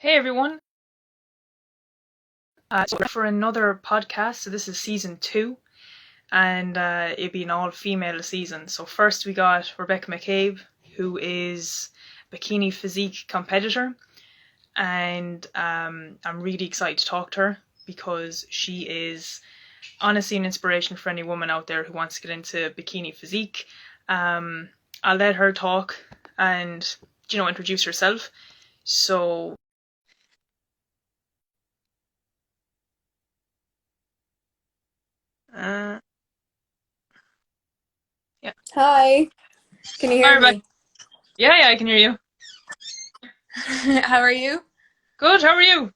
Hey everyone, so we're for another podcast. So this is season 2, and it'll be an all-female season. So first we got Rebecca McCabe, who is bikini physique competitor, and I'm really excited to talk to her because she is honestly an inspiration for any woman out there who wants to get into bikini physique. I'll let her talk and introduce herself. So uh, yeah, Hi, can you hi hear Rebecca. me? Yeah, I can hear you. How are you? Good. How are you?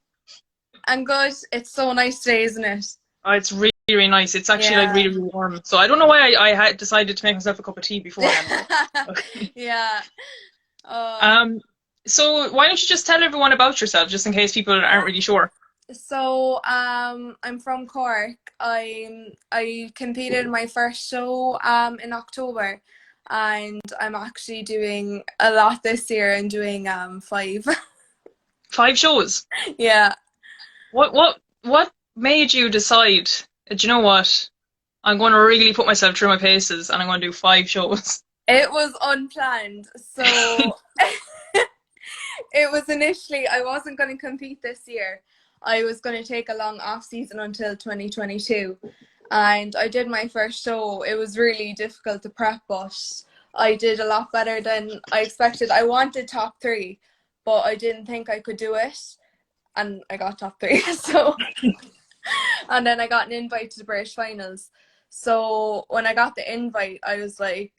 I'm good. It's so nice today, isn't it? Oh, it's really, really nice. It's actually like Yeah. really, really warm. So I don't know why I had decided to make myself a cup of tea beforehand. Yeah. Uh, um, so why don't you just tell everyone about yourself, just in case people aren't yeah. really sure? I'm from Cork. I competed in my first show in October, and I'm actually doing a lot this year. I'm doing five. 5 shows. Yeah. What made you decide? Do you know what? I'm going to really put myself through my paces, and I'm going to do 5 shows. It was unplanned. So it was initially, I wasn't going to compete this year. I was going to take a long off season until 2022. And I did my first show. It was really difficult to prep, but I did a lot better than I expected. I wanted top three, but I didn't think I could do it. And I got top three. So, and then I got an invite to the British finals. So when I got the invite, I was like,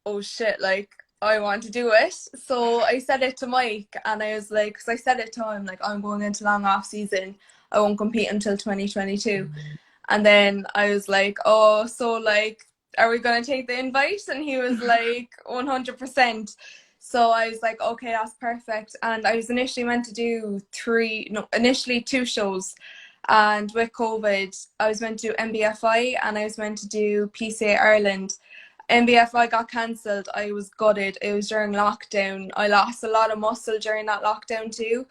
oh shit, like I want to do it. So I said it to Mike, and I was like, because I said it to him, like I'm going into long off season. I won't compete until 2022. And then I was like, oh, so like, are we gonna take the invite? And he was like, 100%. So I was like, okay, that's perfect. And I was initially meant to do initially 2 shows. And with COVID, I was meant to do MBFI and I was meant to do PCA Ireland. MBFI got cancelled. I was gutted. It was during lockdown. I lost a lot of muscle during that lockdown too.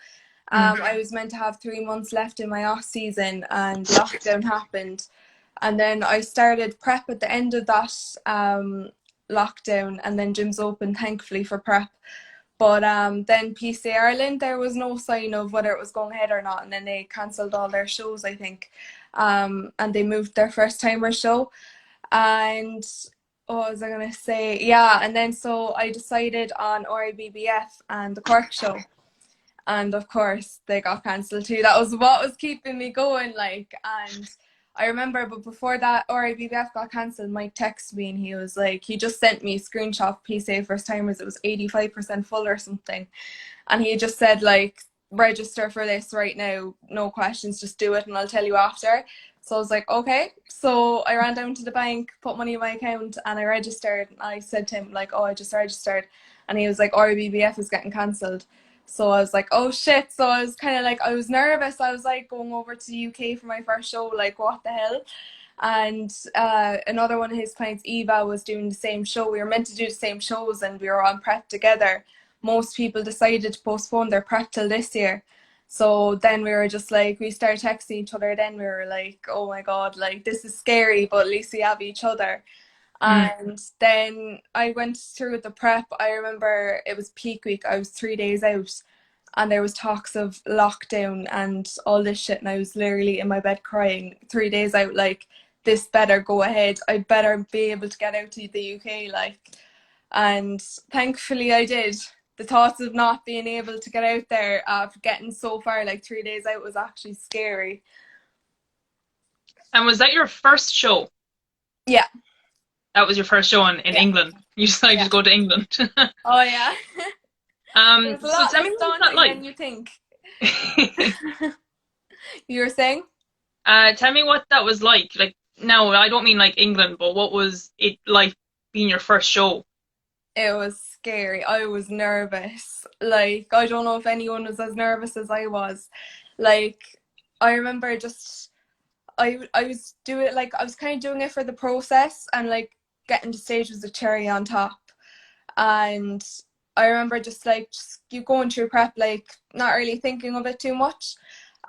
Mm. I was meant to have 3 months left in my off season, and lockdown happened. And then I started prep at the end of that lockdown, and then gyms opened, thankfully, for prep. But then PCA Ireland, there was no sign of whether it was going ahead or not, and then they cancelled all their shows, I think, and they moved their first timer show. And what was I gonna say? Yeah, and then so I decided on RIBBF and the Cork show, and of course they got cancelled too. That was what was keeping me going, like. And I remember, but before that RIBBF got cancelled, Mike texted me and he was like, he just sent me a screenshot of PSA first timers. It was 85% full or something, and he just said like, register for this right now, no questions, just do it and I'll tell you after. So I was like, okay. So I ran down to the bank, put money in my account, and I registered. I said to him like, oh, I just registered. And he was like, RBBF is getting cancelled. So I was like, oh shit. So I was kind of like, I was nervous. I was like, going over to the UK for my first show, like what the hell. And another one of his clients, Eva, was doing the same show. We were meant to do the same shows and we were on prep together. Most people decided to postpone their prep till this year. So then we were just like, we started texting each other. Then we were like, oh my God, like this is scary, but at least we have each other. Mm. And then I went through with the prep. I remember it was peak week. I was 3 days out, and there was talks of lockdown and all this shit. And I was literally in my bed crying, 3 days out, like, this better go ahead. I better be able to get out to the UK, like. And thankfully I did. The thoughts of not being able to get out there, getting so far, like 3 days out, was actually scary. And was that your first show? Yeah, That was your first show in yeah, England. You decided yeah. to go to England. Oh yeah. It was a So lot tell me less what was that daunting like? than you think. You were saying? Tell me what that was like. Like, no, I don't mean like England, but what was it like being your first show? It was scary. I was nervous. Like, I don't know if anyone was as nervous as I was. Like, I remember just I was doing, like, I was kind of doing it for the process, and like getting to stage was the cherry on top. And I remember just like just you going through prep, like not really thinking of it too much,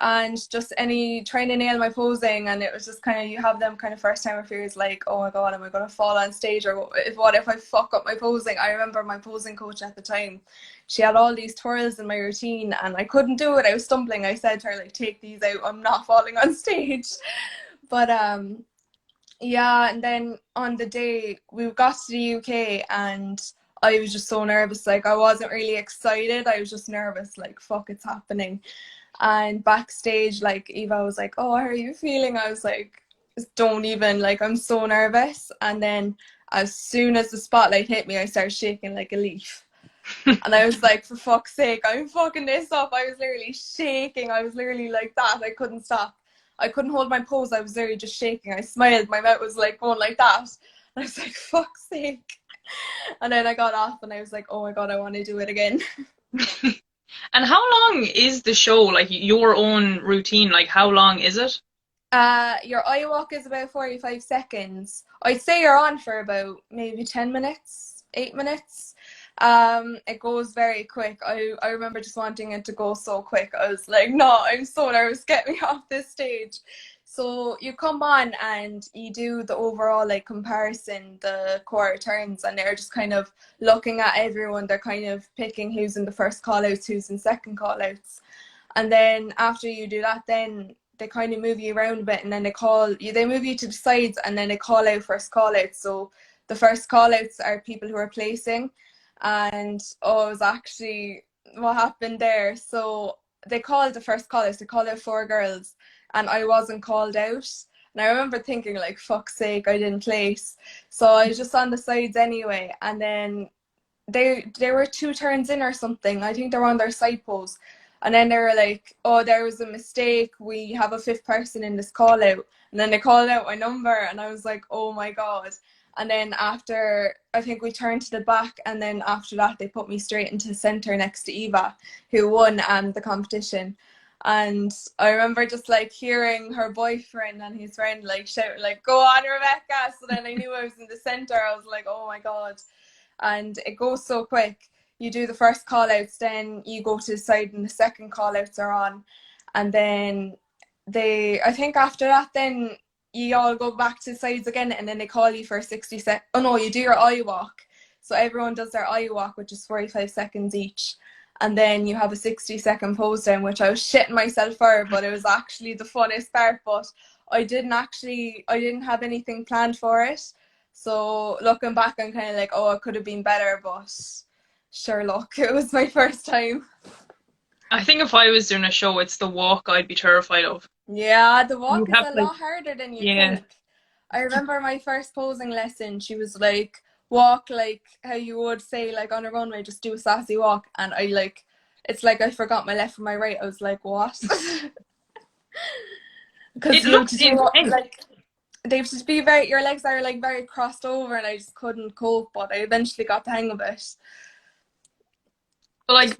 and just any trying to nail my posing, and it was just kind of you have them kind of first timer fears like, oh my god, am I gonna fall on stage, or what if I fuck up my posing? I remember my posing coach at the time, she had all these twirls in my routine and I couldn't do it. I was stumbling. I said to her like, take these out, I'm not falling on stage. But yeah, and then on the day we got to the UK and I was just so nervous. Like I wasn't really excited. I was just nervous, like fuck, it's happening. And backstage, like Eva was like, "Oh, how are you feeling?" I was like, "Don't even, like I'm so nervous." And then as soon as the spotlight hit me, I started shaking like a leaf. And I was like, for fuck's sake, I'm fucking this up. I was literally shaking. I was literally like that. I couldn't stop. I couldn't hold my pose. I was literally just shaking. I smiled. My mouth was like going like that. And I was like, fuck's sake. And then I got off and I was like, oh my God, I want to do it again. And how long is the show? Like your own routine, like how long is it? Your eye walk is about 45 seconds. I'd say you're on for about maybe 10 minutes, 8 minutes. It goes very quick. I remember just wanting it to go so quick. I was like, no, I'm so nervous. Get me off this stage. So you come on and you do the overall like comparison, the quarter turns, and they're just kind of looking at everyone. They're kind of picking who's in the first call outs, who's in second call outs. And then after you do that, then they kind of move you around a bit, and then they move you to the sides, and then they call out first call outs. So the first call outs are people who are placing, and oh, it was actually what happened there. So they called the first call outs, they called out 4 girls, and I wasn't called out. And I remember thinking, like, fuck's sake, I didn't place. So I was just on the sides anyway, and then they were 2 turns in or something. I think they were on their side pose. And then they were like, oh, there was a mistake. We have a fifth person in this call out. And then they called out my number and I was like, oh my God. And then after, I think we turned to the back, and then after that they put me straight into the centre next to Eva, who won the competition. And I remember just like hearing her boyfriend and his friend like shout like, go on Rebecca. So then I knew I was in the centre. I was like, oh my God. And it goes so quick. You do the first call outs, then you go to the side and the second call outs are on. And then I think after that, then you all go back to the sides again, and then they call you for 60 seconds. Oh no, you do your eye walk. So everyone does their eye walk, which is 45 seconds each. And then you have a 60-second pose down, which I was shitting myself for, but it was actually the funnest part. But I didn't have anything planned for it. So looking back, I'm kind of like, oh, it could have been better, but sure, look, it was my first time. I think if I was doing a show, it's the walk I'd be terrified of. Yeah, the You walk is have a like, lot harder than you yeah, think. I remember my first posing lesson, she was like, walk like how you would say like on a runway, just do a sassy walk. And I like, it's like I forgot my left from my right. I was like, what? it Because you have looks to do intense. like, they have to be very, your legs are like very crossed over, and I just couldn't cope, but I eventually got the hang of it. But like,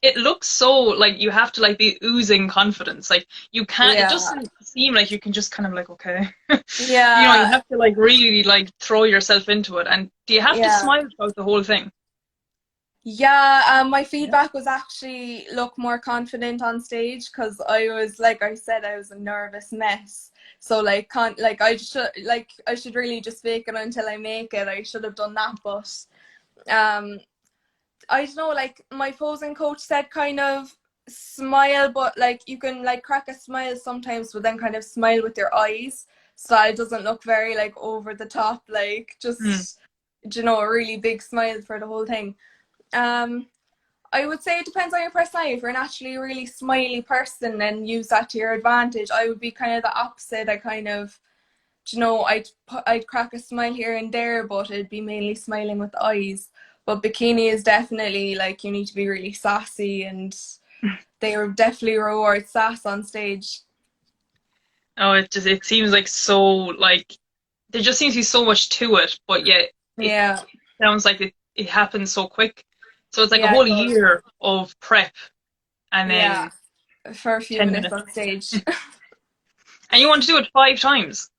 it looks so like you have to like be oozing confidence. Like you can't. It Yeah. doesn't seem like you can just kind of like okay. You Yeah. have to like really like throw yourself into it. And do you have to Yeah. smile throughout the whole thing? Yeah, my feedback was actually look more confident on stage, because I was, like I said, I was a nervous mess. So like I should really just fake it until I make it. I should have done that, but um I don't know, like my posing coach said kind of smile, but like you can like crack a smile sometimes, but then kind of smile with your eyes so that it doesn't look very like over the top, like Hmm. just a really big smile for the whole thing. Um, I would say it depends on your personality. If you're naturally a really smiley person and use that to your advantage, I would be kind of the opposite. I kind of, I'd crack a smile here and there, but it'd be mainly smiling with the eyes. But bikini is definitely like you need to be really sassy, and they are definitely reward sass on stage. Oh, it seems like so like there just seems to be so much to it, but yet it Yeah, sounds like it happens so quick. So it's like a yeah, it whole does. year of prep and Yeah, then for a few 10 minutes minutes. on stage. And you want to do it 5 times.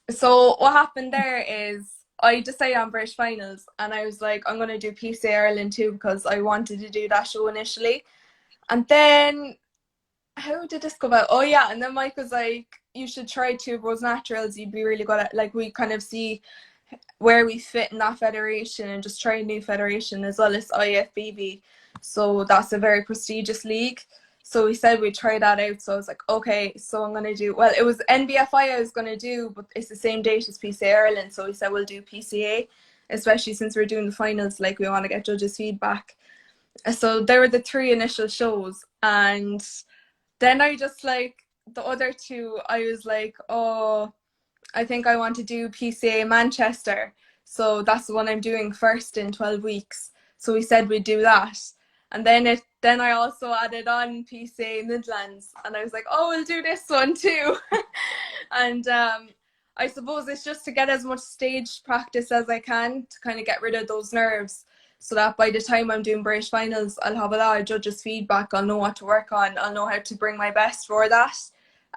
So what happened there is I decided on British finals, and I was like, I'm gonna do PCA Ireland too because I wanted to do that show initially. And then how did this go about? Oh yeah, and then Mike was like, you should try Two Bros Naturals. You'd be really good at, like, we kind of see where we fit in that federation and just try a new federation as well as IFBB. So that's a very prestigious league. So we said we'd try that out. So I was like, okay, so I'm going to do, well, it was NBFI I was going to do, but it's the same date as PCA Ireland. So we said we'll do PCA, especially since we're doing the finals, like we want to get judges' feedback. So there were the three initial shows. And then I just like, the other two, I was like, oh, I think I want to do PCA Manchester. So that's the one I'm doing first in 12 weeks. So we said we'd do that. And then I also added on PCA Midlands, and I was like, oh, we'll do this one too. And I suppose it's just to get as much stage practice as I can to kind of get rid of those nerves, so that by the time I'm doing British finals, I'll have a lot of judges' feedback. I'll know what to work on. I'll know how to bring my best for that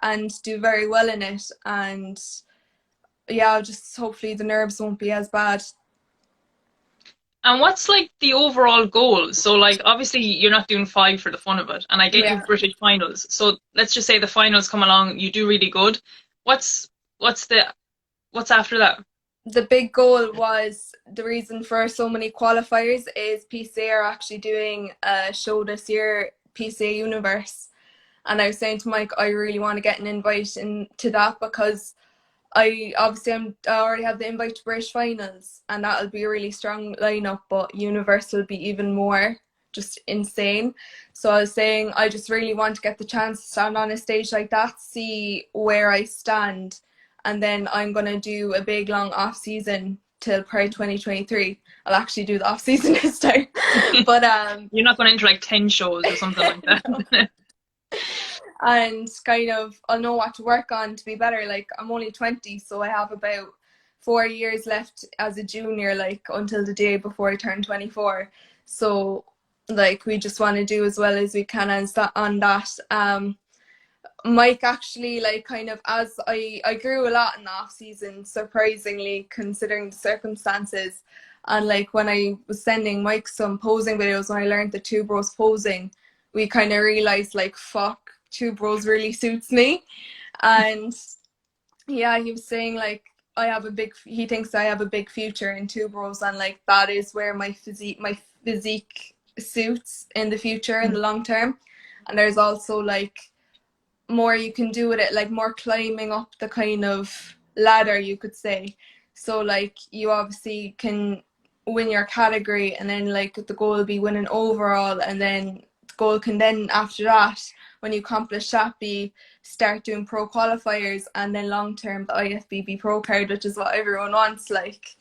and do very well in it. And yeah, just hopefully the nerves won't be as bad. And what's like the overall goal? So like obviously you're not doing five for the fun of it, and I get you Yeah. British finals. So let's just say the finals come along, you do really good. What's what's the what's after that? The big goal was, the reason for so many qualifiers is PCA are actually doing a show this year, PCA Universe. And I was saying to Mike, I really want to get an invite into that because I already have the invite to British finals, and that'll be a really strong lineup, but Universe will be even more just insane. So I was saying I just really want to get the chance to stand on a stage like that, see where I stand, and then I'm gonna do a big long off season till Pride 2023. I'll actually do the off season this time. But You're not going into like 10 shows or something like that. and kind of I'll know what to work on to be better. Like, I'm only 20, so I have about 4 years left as a junior, like until the day before I turn 24. So like we just want to do as well as we can on that. Mike actually, like, kind of, as I grew a lot in the off season, surprisingly considering the circumstances. And like when I was sending Mike some posing videos, when I learned the Two Bros posing, we kind of realized, like, fuck, Two Bros really suits me. And yeah, he was saying like he thinks I have a big future in Two Bros, and like that is where my physique suits in the future, in the long term. And there's also like more you can do with it, like more climbing up the kind of ladder, you could say. So like you obviously can win your category, and then like the goal will be winning overall, and then the goal can then after that, when you accomplish that, be start doing pro qualifiers, and then long term the IFBB pro card, which is what everyone wants. Like,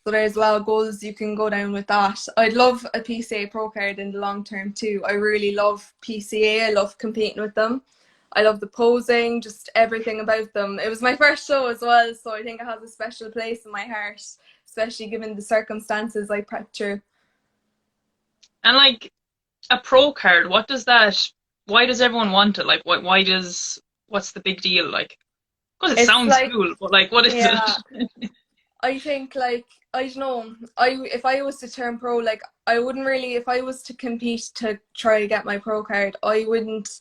so there's a lot of goals you can go down with that. I'd love a PCA pro card in the long term too. I really love PCA. I love competing with them. I love the posing, just everything about them. It was my first show as well, so I think it has a special place in my heart, especially given the circumstances I prepped through. And like a pro card, what does that, why does everyone want it? Like what's the big deal? Like, because it It's sounds like, cool, but like, what is yeah, it? I think like, I don't know. If I was to turn pro, like I wouldn't really, if I was to compete to try to get my pro card, I wouldn't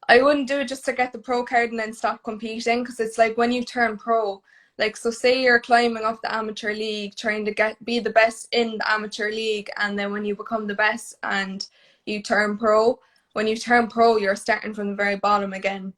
do it just to get the pro card and then stop competing, because it's like when you turn pro, like, so say you're climbing up the amateur league trying to be the best in the amateur league, and then when you become the best and you turn pro, when you turn pro you're starting from the very bottom again.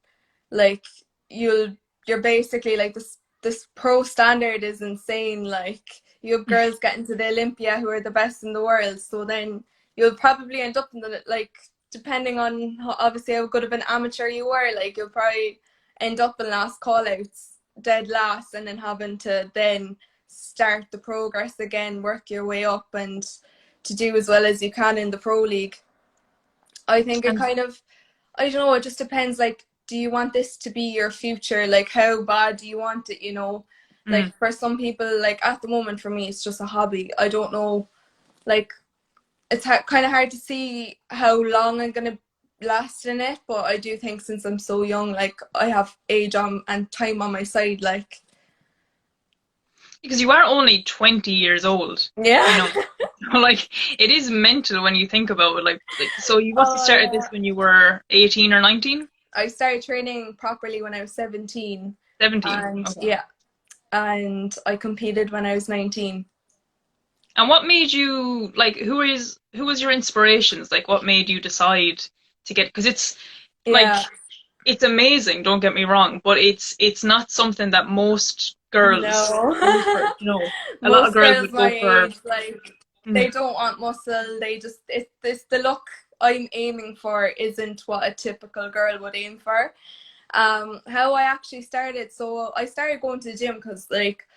Like, you're basically like, this pro standard is insane. Like, you have girls getting to the Olympia who are the best in the world, so then you'll probably end up in the, like, depending on obviously how good of an amateur you were, like you'll probably end up in last call outs, dead last, and then having to then start the progress again, work your way up, and to do as well as you can in the pro league. I think it And kind of, I don't know, it just depends, like, do you want this to be your future? Like, how bad do you want it, you know? mm, Like, for some people, like, at the moment, for me, it's just a hobby. I don't know, like, it's kind of hard to see how long I'm gonna last in it, but I do think since I'm so young, like, I have age on and time on my side. Like, Because you are only 20 years old, you Yeah. know. Like it is mental when you think about it. Like so you must have Oh started this yeah. when you were 18 or 19? I started training properly when I was 17, 17. and Okay. yeah, and I competed when I was 19. And what made you like who was your inspirations? Like what made you decide to get because it's like Yeah, it's amazing, don't get me wrong, but it's not something that most girls go for, no. you know. A lot of Most girls girls would my go for age, like, mm, they don't want muscle. They just, it's the look I'm aiming for isn't what a typical girl would aim for. How I actually started, so I started going to the gym because like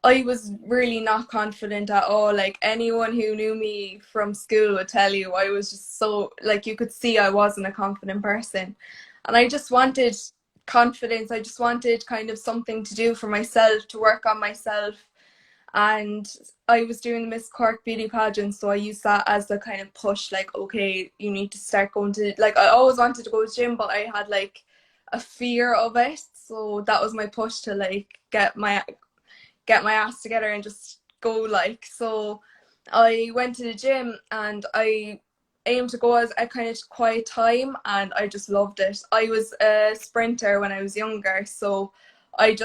I was really not confident at all. Like anyone who knew me from school would tell you I was just so, like, you could see I wasn't a confident person. And I just wanted confidence. I just wanted kind of something to do for myself, to work on myself. And I was doing the Miss Cork beauty pageant, so I used that as the kind of push, like, okay, you need to start going to, like, I always wanted to go to the gym, but I had like a fear of it. So that was my push to like get my ass together and just go, like. So I went to the gym and I aimed to go as a kind of quiet time, and I just loved it. I was a sprinter when I was younger, so I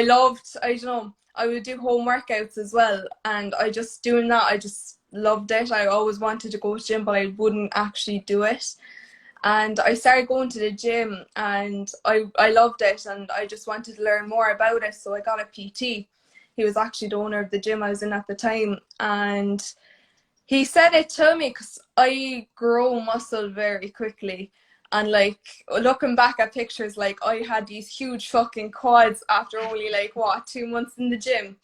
loved, I don't know, I would do home workouts as well, and I just doing that, I just loved it. I always wanted to go to gym, but I wouldn't actually do it. And I started going to the gym, and I loved it, and I just wanted to learn more about it. So I got a PT. He was actually the owner of the gym I was in at the time, and he said it to me because I grow muscle very quickly. And like looking back at pictures, like I had these huge fucking quads after only like what 2 months in the gym.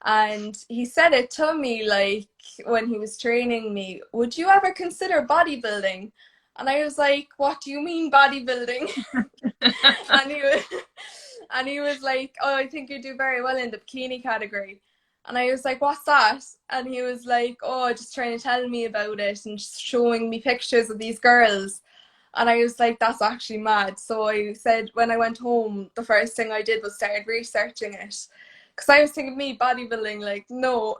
And he said it to me like when he was training me, would you ever consider bodybuilding? And I was like, what do you mean bodybuilding? and he was and he was like, oh, I think you do very well in the bikini category. And I was like, what's that? And he was like, oh, just trying to tell me about it and just showing me pictures of these girls. And I was like, that's actually mad. So I said, when I went home, the first thing I did was started researching it. Because I was thinking, me bodybuilding, like, no.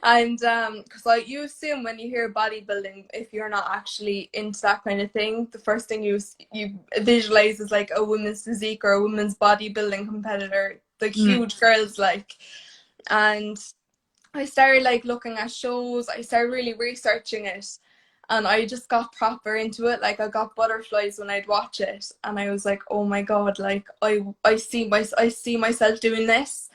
And because like you assume when you hear bodybuilding, if you're not actually into that kind of thing, the first thing you visualize is like a woman's physique or a woman's bodybuilding competitor, like mm. huge girls, like. And I started like looking at shows. I started really researching it, and I just got proper into it. Like I got butterflies when I'd watch it, and I was like, "Oh my god! Like I see myself doing this.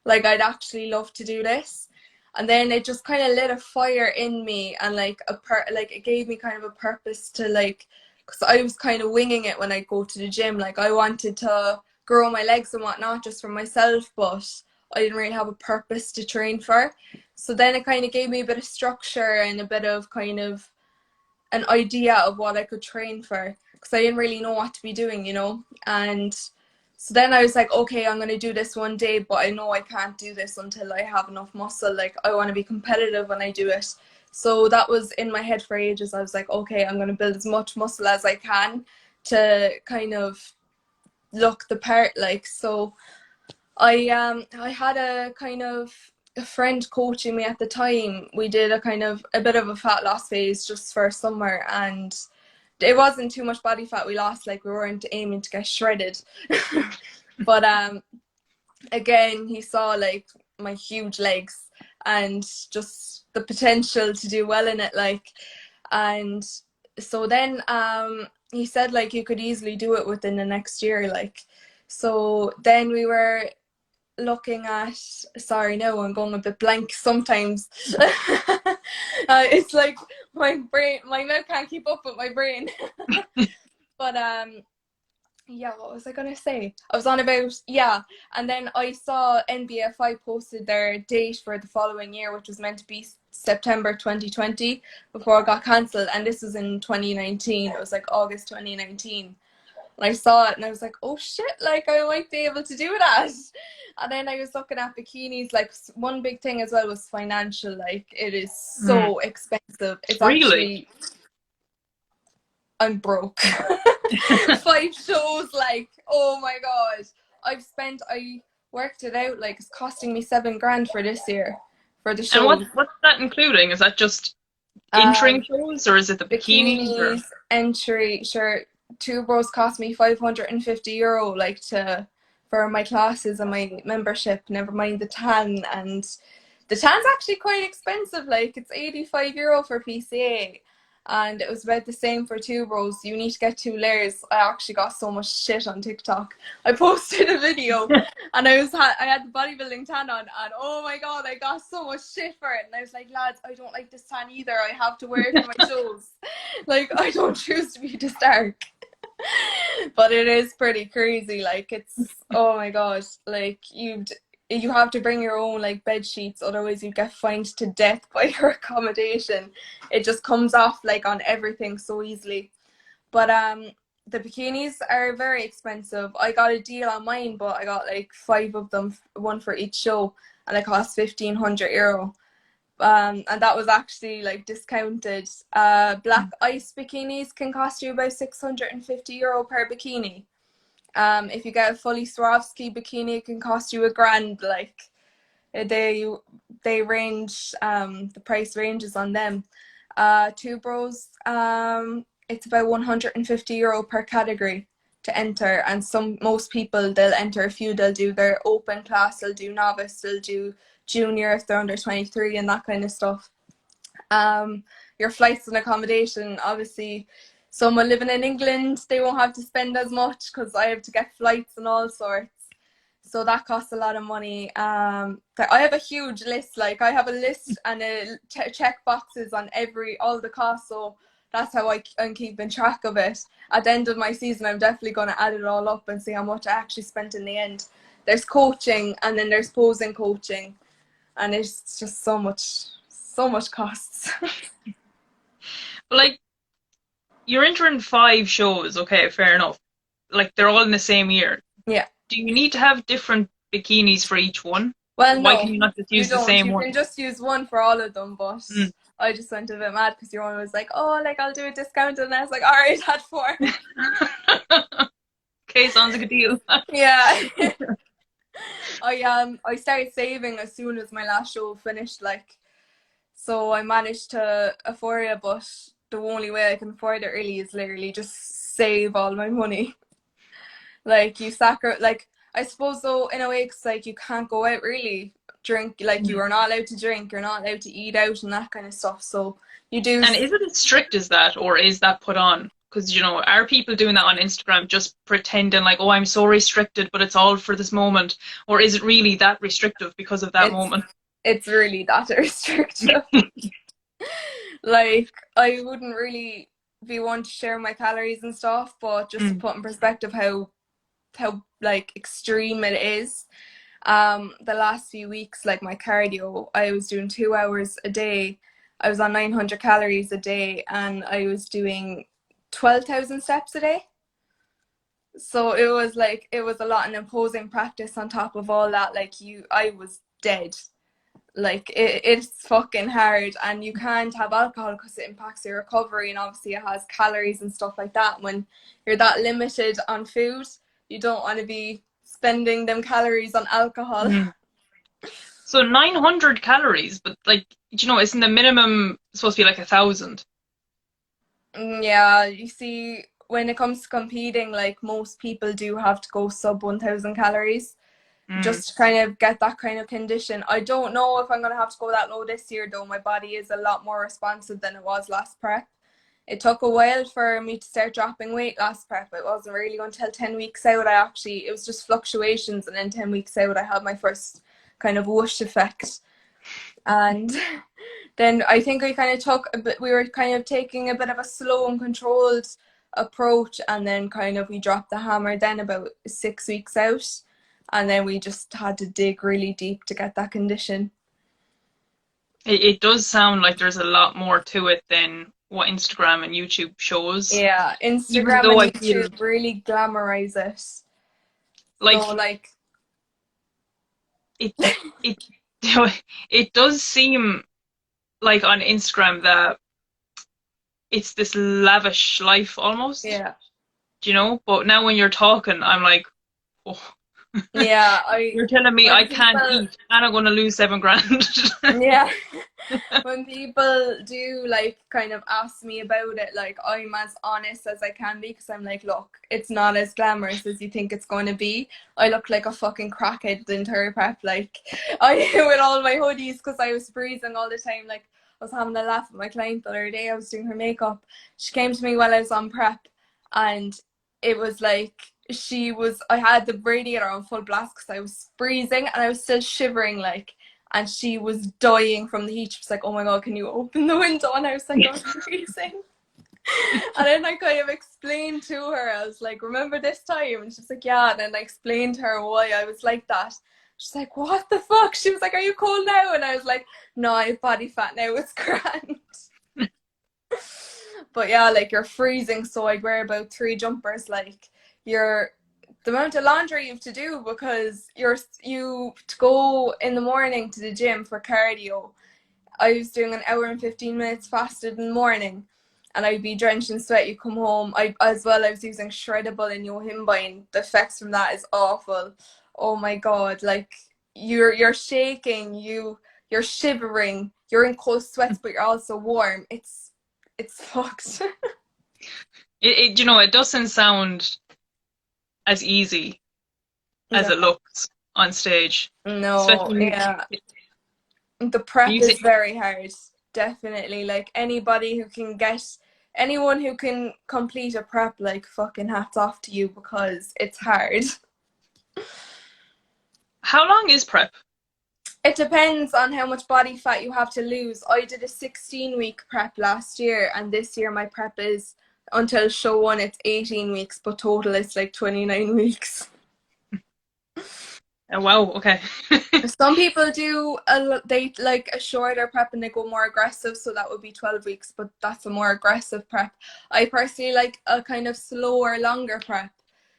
Like I'd actually love to do this." And then it just kind of lit a fire in me, and like like it gave me kind of a purpose to like, because I was kind of winging it when I go to the gym. Like I wanted to grow my legs and whatnot just for myself, but I didn't really have a purpose to train for. So then it kind of gave me a bit of structure and a bit of kind of an idea of what I could train for, because I didn't really know what to be doing, you know. And so then I was like, okay, I'm going to do this one day, but I know I can't do this until I have enough muscle. Like I want to be competitive when I do it. So that was in my head for ages. I was like, okay, I'm going to build as much muscle as I can to kind of look the part. Like, so I had a kind of a friend coaching me at the time. We did a kind of a bit of a fat loss phase just for summer, and it wasn't too much body fat we lost. Like we weren't aiming to get shredded. But again, he saw like my huge legs and just the potential to do well in it, like. And so then he said like you could easily do it within the next year, like. So then we were looking at, sorry, no, I'm going a bit blank sometimes. It's like my brain, my mouth can't keep up with my brain. But yeah, what was I gonna say? I was on about, yeah. And then I saw NBFI posted their date for the following year, which was meant to be September 2020 before it got cancelled, and this was in 2019. It was like August 2019. And I saw it and I was like, oh shit, like I might be able to do that. And then I was looking at bikinis. Like one big thing as well was financial. Like it is Mm. so expensive. It's Really? actually, I'm broke. 5 shows, like, oh my god. I've spent, I worked it out, like it's costing me 7 grand for this year for the And shows. what's that including? Is that just entering Um, shows, or is it the bikinis, or? bikinis, entry, sure. Two bros cost me €550, like to for my classes and my membership. Never mind the tan, and the tan's actually quite expensive. Like it's €85 for PCA, and it was about the same for two bros. You need to get 2 layers. I actually got so much shit on TikTok. I posted a video, and I had the bodybuilding tan on, and oh my god, I got so much shit for it. And I was like, lads, I don't like this tan either. I have to wear it for my shows. Like I don't choose to be this dark. But it is pretty crazy. Like it's oh my god, like you have to bring your own like bed sheets, otherwise you get fined to death by your accommodation. It just comes off like on everything so easily. But the bikinis are very expensive. I got a deal on mine, but I got like 5 of them, one for each show, and it cost €1,500. And that was actually like discounted. Black ice bikinis can cost you about €650 per bikini. If you get a fully Swarovski bikini, it can cost you £1,000. Like they range. The price ranges on them. Two bros. It's about €150 per category to enter, and most people they'll enter a few. They'll do their open class, they'll do novice, they'll do junior if they're under 23 and that kind of stuff. Your flights and accommodation, obviously someone living in England, they won't have to spend as much because I have to get flights and all sorts. So that costs a lot of money. I have a huge list. Like I have a list and check boxes on all the costs. So that's how I'm keeping track of it. At the end of my season, I'm definitely going to add it all up and see how much I actually spent in the end. There's coaching, and then there's posing coaching, and it's just so much costs. Like, you're entering 5 shows, okay, fair enough. Like, they're all in the same year. Yeah. Do you need to have different bikinis for each one? Well, Why no, can you not just you use the don't. same You one? can just use one for all of them, but I just went a bit mad because your one was like, oh, like I'll do a discount, and I was like, all right, add 4. Okay, sounds like a deal. Yeah. I started saving as soon as my last show finished, like, so I managed to afford it, but the only way I can afford it really is literally just save all my money. Like like I suppose though in a way, cause like you can't go out really drink, like you are not allowed to drink, you're not allowed to eat out and that kind of stuff. So you do. And is it as strict as that, or is that put on? Because, are people doing that on Instagram just pretending like, oh, I'm so restricted, but it's all for this moment? Or is it really that restrictive because of that moment? It's really that restrictive. Like, I wouldn't really be one to share my calories and stuff, but just to put in perspective how like extreme it is. The last few weeks, like my cardio, I was doing 2 hours a day. I was on 900 calories a day, and I was doing 12,000 steps a day. So it was a lot, and imposing practice on top of all that. Like I was dead. Like it's fucking hard, and you can't have alcohol because it impacts your recovery, and obviously it has calories and stuff like that. When you're that limited on food, you don't want to be spending them calories on alcohol. So 900 calories, but like, isn't the minimum supposed to be like 1,000? Yeah, you see, when it comes to competing, like most people do have to go sub 1,000 calories. Just to kind of get that kind of condition. I don't know if I'm going to have to go that low this year, though. My body is a lot more responsive than it was last prep. It took a while for me to start dropping weight last prep. It wasn't really until 10 weeks out it was just fluctuations, and then 10 weeks out I had my first kind of whoosh effect. And then I think we were kind of taking a bit of a slow and controlled approach, and then kind of we dropped the hammer then about 6 weeks out. And then we just had to dig really deep to get that condition. It does sound like there's a lot more to it than what Instagram and YouTube shows. Yeah, Even Instagram though and I feel YouTube really glamorize it. like So like it it does seem like on Instagram that it's this lavish life almost. yeah. But now when you're talking, I'm like, oh. Yeah, You're telling me I when can't people, eat and I'm going to lose 7 grand. yeah, when people do like kind of ask me about it, like I'm as honest as I can be because I'm like, look, it's not as glamorous as you think it's going to be. I look like a fucking crackhead the entire prep, like I with all my hoodies because I was freezing all the time. Like I was having a laugh with my client the other day. I was doing her makeup. She came to me while I was on prep, and it was like I had the radiator on full blast because I was freezing and I was still shivering like, and she was dying from the heat. She was like, oh my god, can you open the window? And I was like, I'm freezing. And then I kind of explained to her, I was like, remember this time? And she's like, yeah. And then I explained to her why I was like that. She's like, what the fuck? She was like, are you cold now? And I was like, no, I have body fat now, it's grand. But yeah, like you're freezing, so I'd wear about 3 jumpers. Like you're the amount of laundry you have to do because you to go in the morning to the gym for cardio. I was doing an hour and 15 minutes fasted in the morning, and I'd be drenched in sweat. You come home. I was using shreddable and yohimbine. The effects from that is awful. Oh my god! Like you're shaking. You're shivering. You're in cold sweats, but you're also warm. It's fucked. It doesn't sound as easy as No, it looks on stage. no, Especially, yeah. The prep you is see, very hard. Definitely. Like anyone who can complete a prep, like fucking hats off to you because it's hard. how long is prep? It depends on how much body fat you have to lose. I did a 16-week prep last year, and this year my prep is until show one, it's 18 weeks, but total it's like 29 weeks. Oh, wow, okay. Some people do they like a shorter prep and they go more aggressive, so that would be 12 weeks, but that's a more aggressive prep. I personally like a kind of slower, longer prep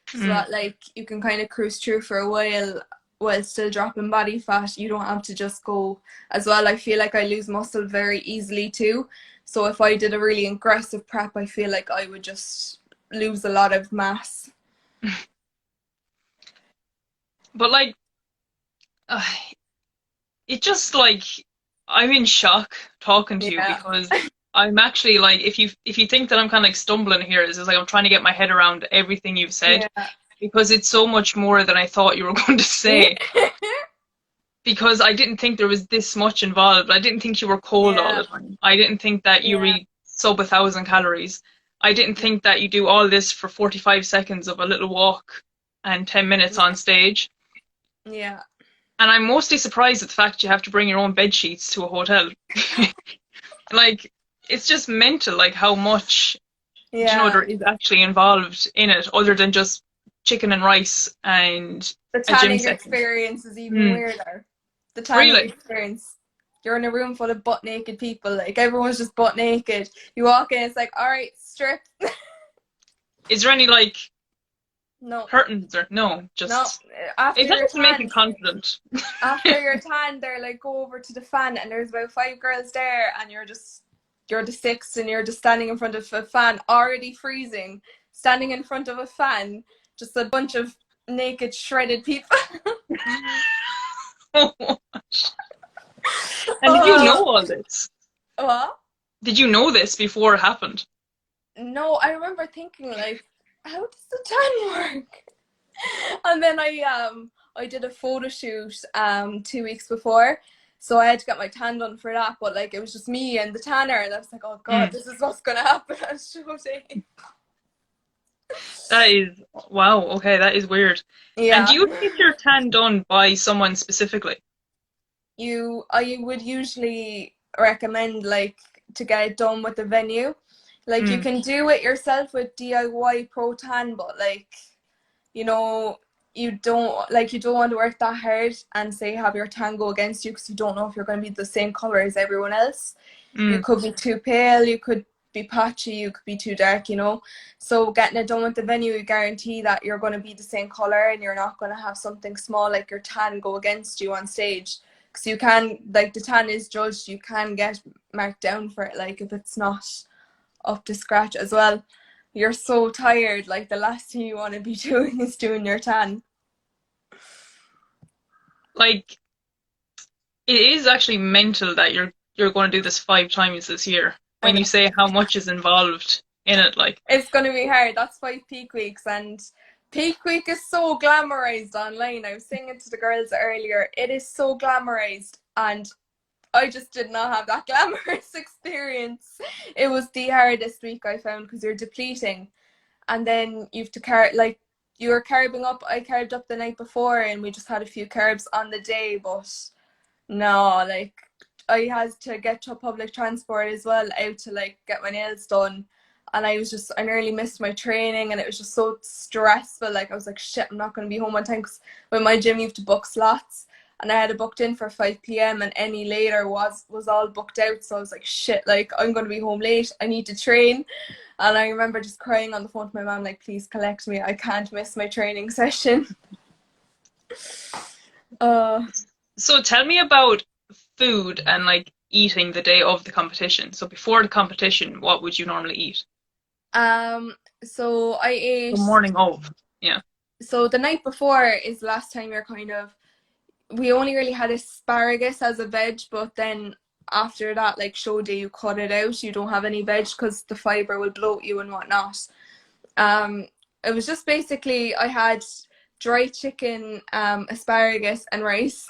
so Mm. that like you can kind of cruise through for a while still dropping body fat. You don't have to just go as well. I feel like I lose muscle very easily too. So if I did a really aggressive prep, I feel like I would just lose a lot of mass. But like, uh, it just like I'm in shock talking to you Yeah. because I'm actually like if you think that I'm kind of like stumbling here, it's just like I'm trying to get my head around everything you've said Yeah. because it's so much more than I thought you were going to say. Yeah. Because I didn't think there was this much involved. I didn't think you were cold all Yeah. the time. I didn't think that you Yeah. read sub 1,000 calories. I didn't think that you do all this for 45 seconds of a little walk and 10 minutes on stage. Yeah. And I'm mostly surprised at the fact you have to bring your own bed sheets to a hotel. Like, it's just mental, like how much, Yeah. there is actually involved in it other than just chicken and rice and The a gym tanning session. experience is even Mm. weirder. The tanning Really? experience. You're in a room full of butt naked people. Like everyone's just butt naked. You walk in, it's like, all right, strip. Is there any like No, curtains or no? no. Just After it your helps to make it tan, confident. after your tan, they're like, go over to the fan, and there's about 5 girls there, and you're the sixth, and you're just standing in front of a fan, already freezing, standing in front of a fan, just a bunch of naked, shredded people. So much. And did you Oh, know all this? what? Did you know this before it happened? No, I remember thinking like, how does the tan work? And then I did a photo shoot 2 weeks before. So I had to get my tan done for that, but like it was just me and the tanner, and I was like, oh god, Mm. this is what's gonna happen on show day. That is wow. Okay, that is weird. And do Yeah. you get your tan done by someone specifically? I would usually recommend like to get it done with the venue. Like you Mm. can do it yourself with DIY Pro Tan, but like you know, you don't want to work that hard and say have your tan go against you because you don't know if you're going to be the same color as everyone else. You Mm. could be too pale, you could be patchy, you could be too dark. So getting it done with the venue, you guarantee that you're going to be the same color and you're not going to have something small like your tan go against you on stage. Because you can, like the tan is judged, you can get marked down for it, like if it's not up to scratch as well. You're so tired, like the last thing you want to be doing is doing your tan. Like, it is actually mental that you're going to do this 5 times this year. I When know. you say how much is involved in it, like, It's going to be hard. That's 5 peak weeks, and peak week is so glamorized online. I was saying it to the girls earlier. It is so glamorized, and I just did not have that glamorous experience. It was the hardest week I found because you're depleting, and then you have to like you were carbing up. I carbed up the night before, and we just had a few carbs on the day, but no, like I had to get to public transport as well out to like get my nails done. And I nearly missed my training, and it was just so stressful. Like I was like, shit, I'm not going to be home on time because with my gym you have to book slots. And I had it booked in for 5 p.m. and any later was all booked out. So I was like, shit, like I'm going to be home late. I need to train. And I remember just crying on the phone to my mom, like, please collect me. I can't miss my training session. Uh, so tell me about food and like eating the day of the competition. So before the competition, what would you normally eat? um, so I The ate. morning of, yeah. So the night before is the last time you're kind of. We only really had asparagus as a veg, but then after that, like show day, you cut it out. You don't have any veg because the fiber will bloat you and whatnot. Um, it was just basically I had dry chicken, asparagus, and rice.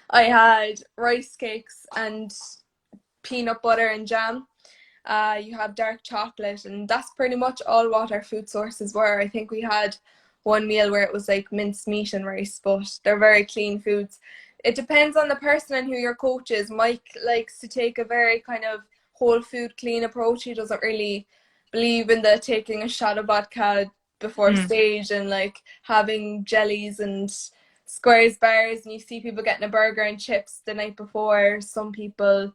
I had rice cakes and peanut butter and jam. You have dark chocolate, and that's pretty much all what our food sources were. I think we had one meal where it was like minced meat and rice, but they're very clean foods. It depends on the person and who your coach is. Mike likes to take a very kind of whole food clean approach. He doesn't really believe in the taking a shot of vodka before Mm. stage and like having jellies and squares bars, and you see people getting a burger and chips the night before. Some people,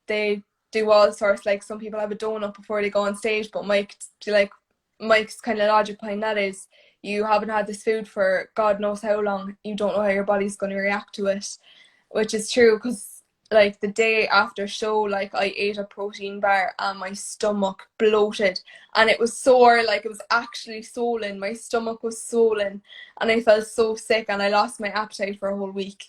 they do all sorts, like some people have a donut before they go on stage, but Mike's kind of logic behind that is you haven't had this food for God knows how long, you don't know how your body's going to react to it, which is true because like the day after show, like I ate a protein bar and my stomach bloated and it was sore, like it was actually swollen, my stomach was swollen and I felt so sick and I lost my appetite for a whole week.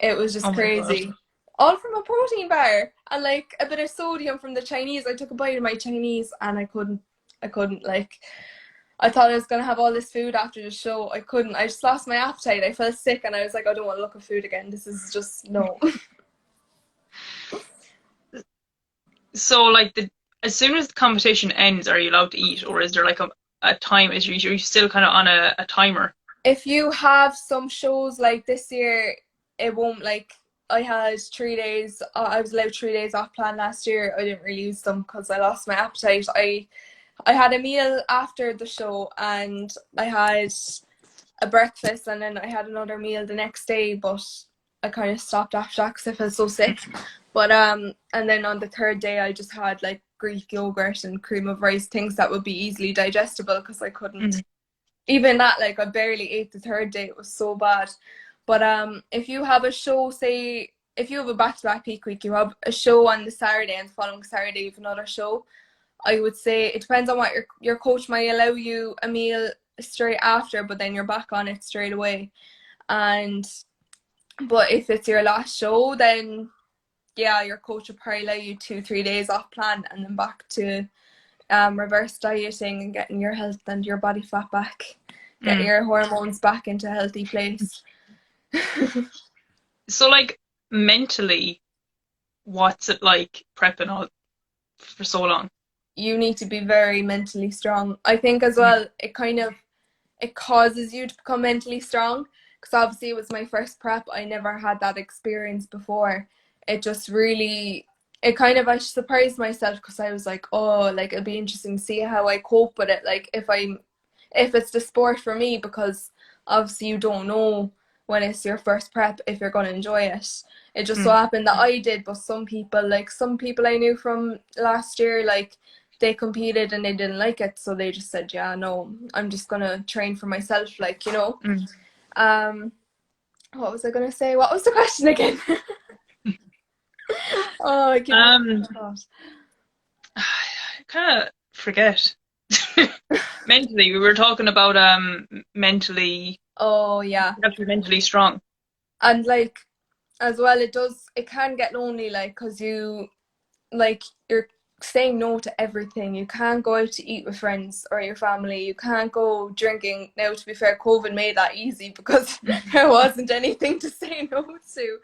It was Oh just my God. crazy. All from a protein bar and like a bit of sodium from the Chinese. I took a bite of my Chinese and I couldn't like, I thought I was gonna have all this food after the show. I couldn't. I just lost my appetite. I felt sick and I was like, I don't want to look at food again. This is just no. So like as soon as the competition ends, are you allowed to eat, or is there like a time? Are you still kind of on a timer? If you have some shows like this year, it won't like. I had 3 days. I was allowed 3 days off plan last year. I didn't really use them because I lost my appetite. I had a meal after the show and I had a breakfast and then I had another meal the next day, but I kind of stopped after that because I felt so sick. But and then on the third day I just had like Greek yogurt and cream of rice, things that would be easily digestible because I couldn't. Mm. Even that, like I barely ate the third day. It was so bad. But if you have a show, say if you have a back-to-back peak week, you have a show on the Saturday and the following Saturday you have another show. I would say it depends on what your coach might allow you a meal straight after, but then you're back on it straight away. And but if it's your last show, then yeah, your coach will probably allow you 2-3 days off plan and then back to reverse dieting and getting your health and your body fat back, getting Mm. your hormones back into a healthy place. So like mentally, what's it like prepping all for so long? You need to be very mentally strong. I think as Mm. well, it causes you to become mentally strong because obviously it was my first prep. I never had that experience before. It just really, it kind of, I surprised myself because I was like, oh, like it'll be interesting to see how I cope with it. Like if it's the sport for me, because obviously you don't know when it's your first prep if you're going to enjoy it. It just so Mm. happened that I did, but some people I knew from last year, like they competed and they didn't like it, so they just said, yeah, no, I'm just gonna train for myself, like, you know. Mm. um what was I gonna say? What was the question again? Oh, I keep Um, thought. I kind of forget. Mentally, we were talking about mentally, Oh yeah. you have to be mentally strong. And like as well, it can get lonely, like, because you're saying no to everything. You can't go out to eat with friends or your family. You can't go drinking. Now, to be fair, COVID made that easy because there wasn't anything to say no to.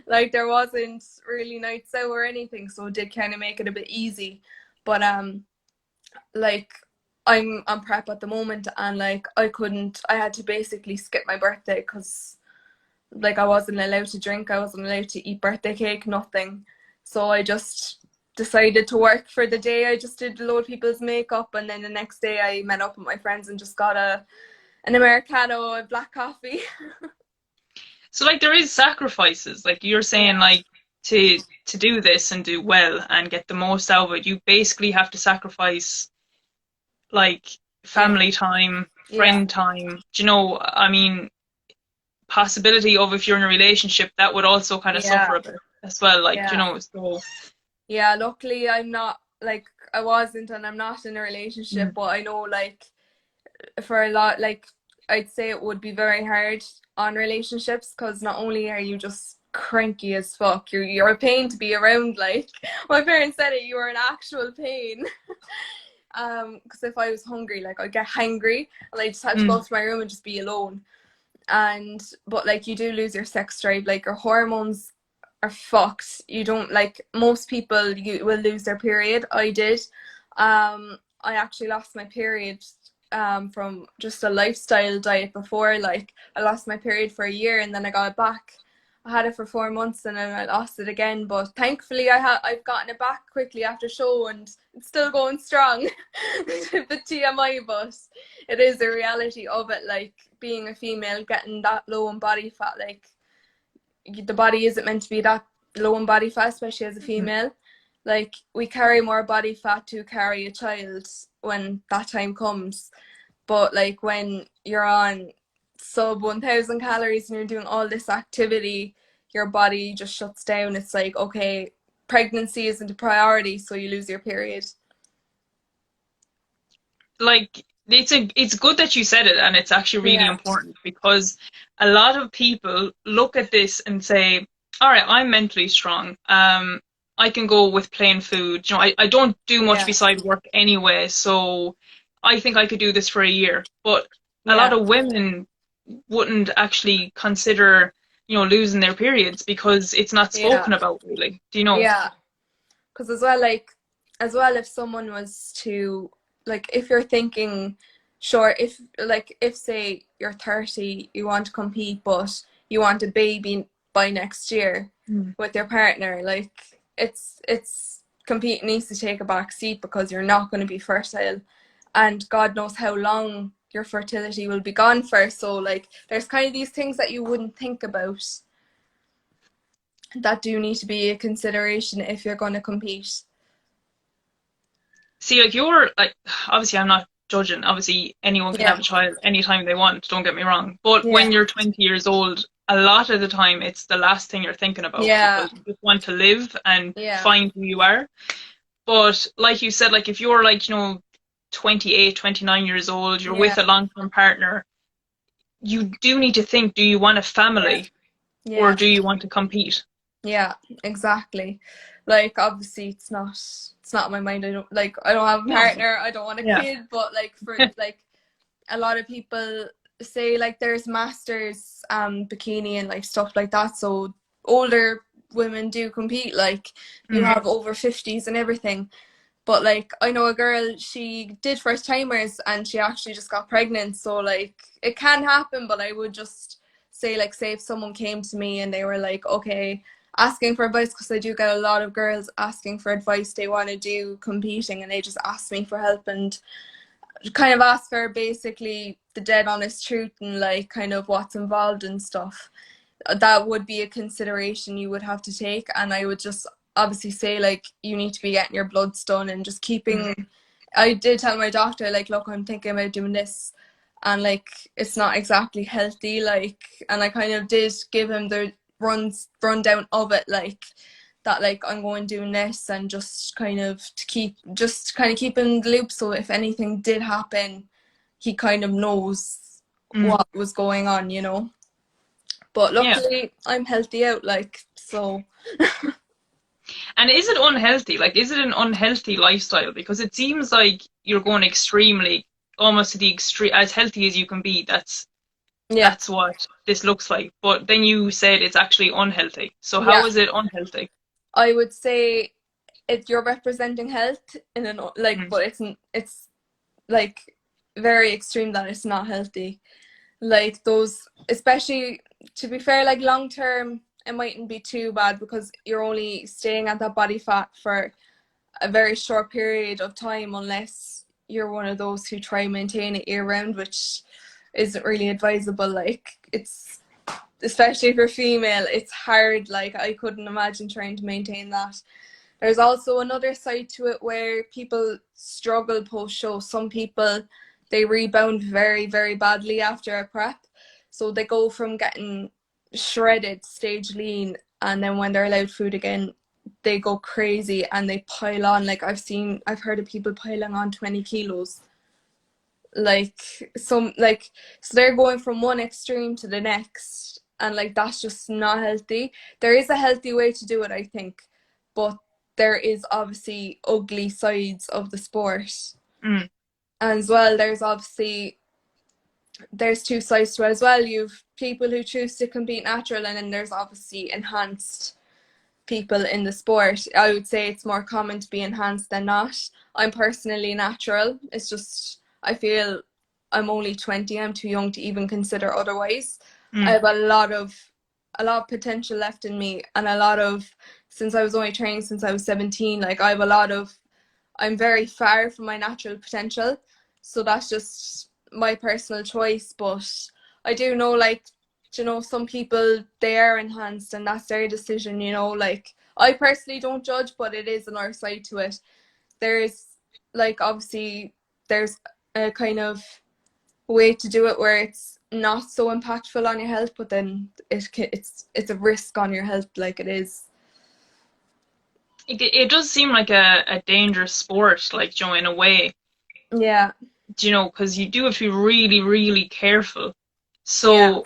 Like, there wasn't really nights out or anything, so it did kind of make it a bit easy. But like, I'm on prep at the moment, and like I had to basically skip my birthday because like I wasn't allowed to drink, I wasn't allowed to eat birthday cake, nothing. So I just decided to work for the day. I just did a load of people's makeup, and then the next day I met up with my friends and just got an Americano, a black coffee. So like there is sacrifices. Like you're saying, Yeah. like to do this and do well and get the most out of it, you basically have to sacrifice like Yeah. family time, Yeah. friend time. Do you know, I mean, possibility of if you're in a relationship that would also kind of suffer Yeah. a bit as well. Like, do you Yeah. know, so Yeah. Luckily I'm not, like, I wasn't and I'm not in a relationship, mm, but I know, like, for a lot, like, I'd say it would be very hard on relationships because not only are you just cranky as fuck, you're a pain to be around. Like, my parents said it, you were an actual pain. Because if I was hungry, like, I'd get hangry and I just had to go mm, to my room and just be alone. And but like you do lose your sex drive, like your hormones are fucked. You don't, like, most people, you will lose their period. I did. I actually lost my period from just a lifestyle diet before. Like, I lost my period for a year and then I got it back. I had it for 4 months and then I lost it again, but thankfully I've gotten it back quickly after show and it's still going strong. The TMI, but it is a reality of it. Like, being a female, getting that low in body fat, like, the body isn't meant to be that low in body fat, especially as a mm. female. Like, we carry more body fat to carry a child when that time comes. But like when you're on sub 1000 calories and you're doing all this activity, your body just shuts down. It's like, okay, pregnancy isn't a priority, so you lose your period. Like it's good that you said it, and it's actually really Yeah. important because a lot of people look at this and say, all right, I'm mentally strong. I can go with plain food. You know, I don't do much Yeah. beside work anyway, so I think I could do this for a year. But a lot Yeah. of women wouldn't actually consider, you know, losing their periods because it's not Yeah. spoken about really. Do you know? Yeah. Because as well, like, as well, if someone was to, like, if you're thinking, sure, if, like, if say you're 30, you want to compete, but you want a baby by next year Mm. with your partner, like, it's compete needs to take a back seat because you're not going to be fertile, and God knows how long your fertility will be gone for. So like, there's kind of these things that you wouldn't think about that do need to be a consideration if you're going to compete. See, like you're like obviously I'm not judging. Obviously anyone can have Yeah. a child anytime they want, don't get me wrong. But when Yeah. you're 20 years old, a lot of the time it's the last thing you're thinking about Yeah. because you just want to live and Yeah. find who you are. But like you said, like if you're like, you know, 28, 29 years old, you're Yeah. with a long-term partner, you do need to think, do you want a Yeah. family or Yeah. do you want to compete? Yeah. Exactly. Like, obviously it's not on my mind. I don't have a No. partner. I don't want a Yeah. kid, but like, for like, a lot of people say, like, there's masters bikini and like stuff like that, so older women do compete, like, you Mm. have over 50s and everything. But like, I know a girl, she did first timers and she actually just got pregnant. So like, it can happen, but I would just say, like, say if someone came to me and they were like, okay, asking for advice, because I do get a lot of girls asking for advice, they want to do competing and they just ask me for help and kind of ask her basically the dead honest truth and like kind of what's involved and stuff. That would be a consideration you would have to take, and I would just obviously say, like, you need to be getting your bloods done and just Mm. keeping. I did tell my doctor, like, look, I'm thinking about doing this, and like, it's not exactly healthy, like, and I kind of did give him the rundown of it, like, that, like, I'm going doing this, and just kind of to keep in the loop, so if anything did happen, he kind of knows Mm. what was going on. But Yeah. luckily, I'm healthy out, like, so. And is it unhealthy? Like, is it an unhealthy lifestyle? Because it seems like you're going extremely, almost to the extreme, as healthy as you can be. Yeah, That's what this looks like. But then you said it's actually unhealthy. So yeah. how is it unhealthy? I would say if you're representing health in an like, Mm. but it's like very extreme that it's not healthy. Like those, especially to be fair, like long term, it mightn't be too bad because you're only staying at that body fat for a very short period of time, unless you're one of those who try and maintain it year round, which isn't really advisable. Like it's, especially if you're female, it's hard. Like I couldn't imagine trying to maintain that. There's also another side to it where people struggle post show. Some people, they rebound very, very badly after a prep. So they go from getting shredded, stage lean, and then when they're allowed food again, they go crazy and they pile on. Like I've heard of people piling on 20 kilos. Like so they're going from one extreme to the next, and like that's just not healthy. There is a healthy way to do it, I think, but there is obviously ugly sides of the sport. Mm. And as well, there's two sides to it as well. You've people who choose to compete natural, and then there's obviously enhanced people in the sport. I would say it's more common to be enhanced than not. I'm personally natural. It's just I feel I'm only 20. I'm too young to even consider otherwise. I Mm. have a lot of potential left in me, and a lot of, since I was only training since I was 17, like I have a lot of, I'm very far from my natural potential. So that's just my personal choice. But I do know, like, some people, they are enhanced and that's their decision, like I personally don't judge, but it is another side to it. There's like obviously there's a kind of way to do it where it's not so impactful on your health, but then it's a risk on your health, like it is. It does seem like a dangerous sport, like, in a way, Yeah, because you do have to be really, really careful. yeah. So,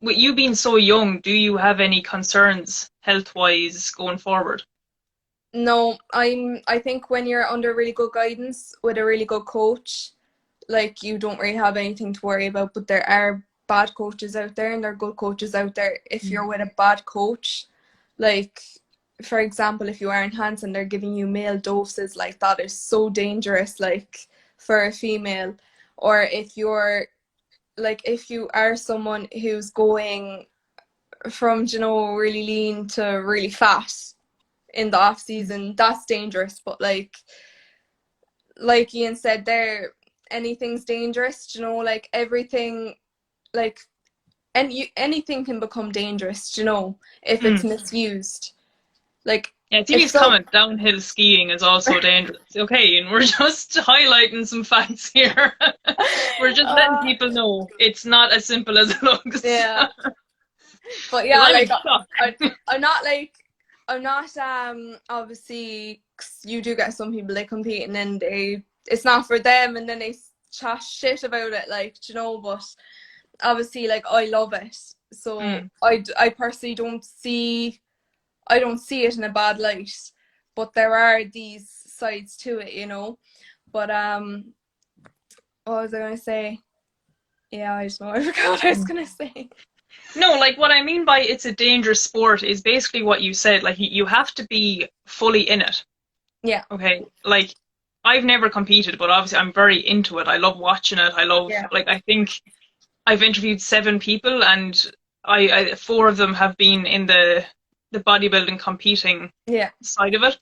with you being so young, do you have any concerns health-wise going forward? No, I think when you're under really good guidance with a really good coach, like you don't really have anything to worry about. But there are bad coaches out there and there are good coaches out there. If Mm. you're with a bad coach, like for example, if you are enhanced and they're giving you male doses, like that is so dangerous, like for a female. Or if you're like, if you are someone who's going from, really lean to really fat in the off season, that's dangerous. But like Ian said there, anything's dangerous, like everything, like anything can become dangerous, if it's Mm. misused. Like Yeah, if TV's so comment, downhill skiing is also dangerous. Okay, and we're just highlighting some facts here. We're just letting uh, people know it's not as simple as it looks. yeah, but Because yeah, I'm in like shock. I'm not like, I'm not obviously, 'cause you do get some people, they compete and then it's not for them and then they chat shit about it, like, but obviously, like, I love it. So Mm. I personally don't see it in a bad light, but there are these sides to it, but what was I going to say? Yeah, I just know, I forgot what I was going to say. No, like what I mean by it's a dangerous sport is basically what you said. Like you have to be fully in it. Yeah, Okay, like I've never competed, but obviously I'm very into it. I love watching it. I love yeah, like I think I've interviewed 7 people, and I 4 of them have been in the bodybuilding competing yeah, side of it.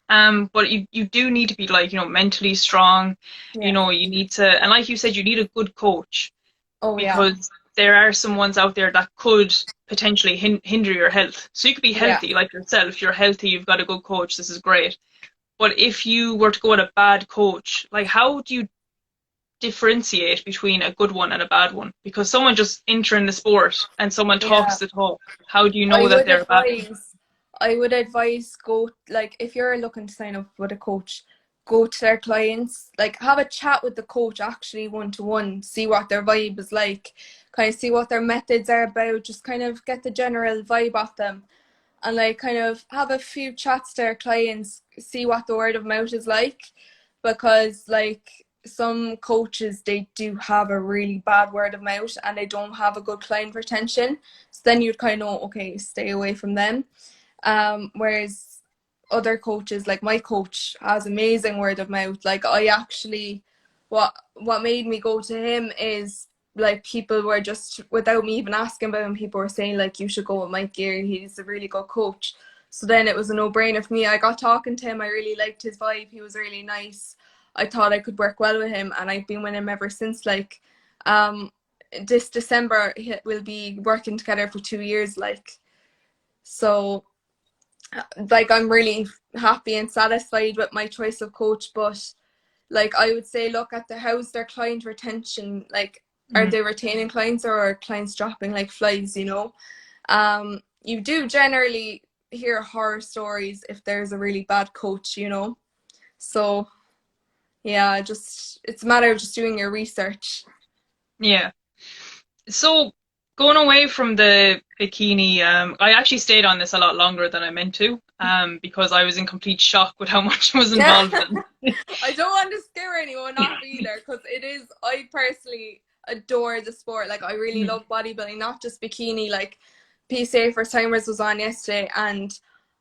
But you do need to be like, mentally strong. yeah. You need to, and like you said, you need a good coach Oh yeah, because there are some ones out there that could potentially hinder your health. So you could be yeah. healthy like yourself. You're healthy, you've got a good coach, this is great. But if you were to go with a bad coach, like how do you differentiate between a good one and a bad one? Because someone just entering the sport and someone Yeah. talks the talk, how do you I know that would they're a bad one? advise I would advise go, like, if you're looking to sign up with a coach, go to their clients, like have a chat with the coach actually one to one, see what their vibe is like, kind of see what their methods are about, just kind of get the general vibe off them, and like kind of have a few chats to their clients, see what the word of mouth is like, because like some coaches, they do have a really bad word of mouth and they don't have a good client retention, so then you'd kind of know, okay, stay away from them. Whereas other coaches, like my coach has amazing word of mouth. Like I actually, what made me go to him is like people were just, without me even asking about him, people were saying like you should go with Mike Geary, he's a really good coach. So then it was a no-brainer for me. I got talking to him, I really liked his vibe, he was really nice. I thought I could work well with him, and I've been with him ever since. Like this December we'll be working together for 2 years, like, so like I'm really happy and satisfied with my choice of coach. But like I would say, look at how's their client retention, like are they retaining clients or are clients dropping like flies, you know? You do generally hear horror stories if there's a really bad coach, you know? So yeah, just it's a matter of just doing your research. Yeah. So going away from the bikini, I actually stayed on this a lot longer than I meant to, because I was in complete shock with how much was Yeah. involved in. I don't want to scare anyone off either, because it is, I personally adore the sport. Like I really Mm. love bodybuilding, not just bikini. Like PCA First Timers was on yesterday and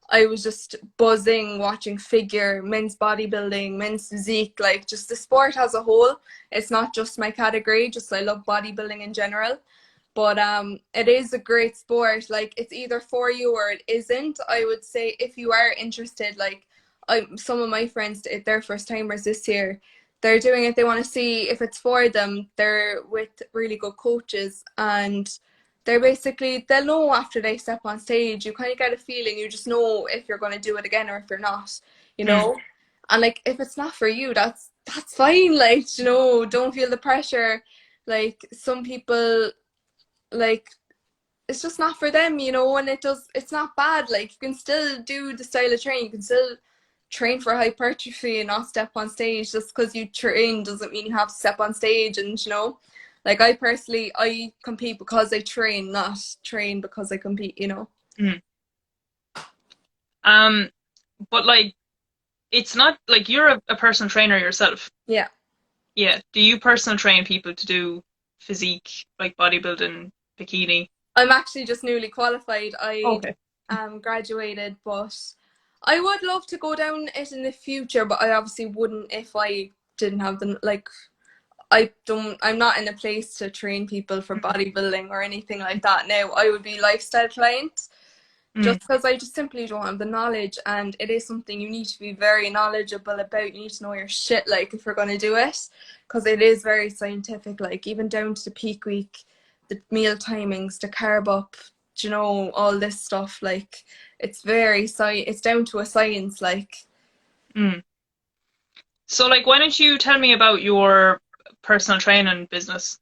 I was just buzzing watching figure, men's bodybuilding, men's physique, like just the sport as a whole. It's not just my category, just I love bodybuilding in general. But it is a great sport. Like it's either for you or it isn't. I would say if you are interested, like some of my friends, they're first timers this year. They're doing it. They want to see if it's for them. They're with really good coaches, and they're basically, they'll know after they step on stage. You kind of get a feeling. You just know if you're going to do it again or if you're not. You Mm. know, and like if it's not for you, that's fine. Like, you know, don't feel the pressure. Like some people, like it's just not for them, you know, and it's not bad. Like you can still do the style of training, you can still train for hypertrophy and not step on stage. Just because you train doesn't mean you have to step on stage. And you know, like I personally, I compete because I train, not train because I compete, you know. Mm. Um, but like it's not like you're a personal trainer yourself. Yeah, Yeah. Do you personal train people to do physique, like bodybuilding, bikini? I'm actually just newly qualified. I Okay. graduated, but I would love to go down it in the future, but I obviously wouldn't if I didn't have the, like, I'm not in a place to train people for Mm. bodybuilding or anything like that now. I would be lifestyle client, Mm. just because I just simply don't have the knowledge, and it is something you need to be very knowledgeable about. You need to know your shit, like, if you're going to do it, because it is very scientific, like even down to the peak week, the meal timings, the carb up, you know, all this stuff. Like it's very it's down to a science, like. Mm. So like why don't you tell me about your personal training business?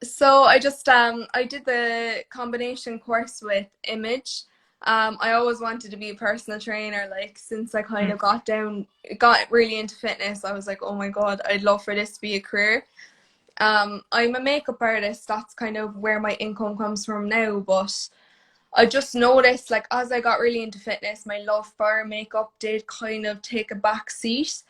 So I did the combination course with Image. I always wanted to be a personal trainer, like since I kind Mm. of got really into fitness. I was like, oh my god, I'd love for this to be a career. I'm a makeup artist. That's kind of where my income comes from now. But I just noticed, like, as I got really into fitness, my love for makeup did kind of take a back seat.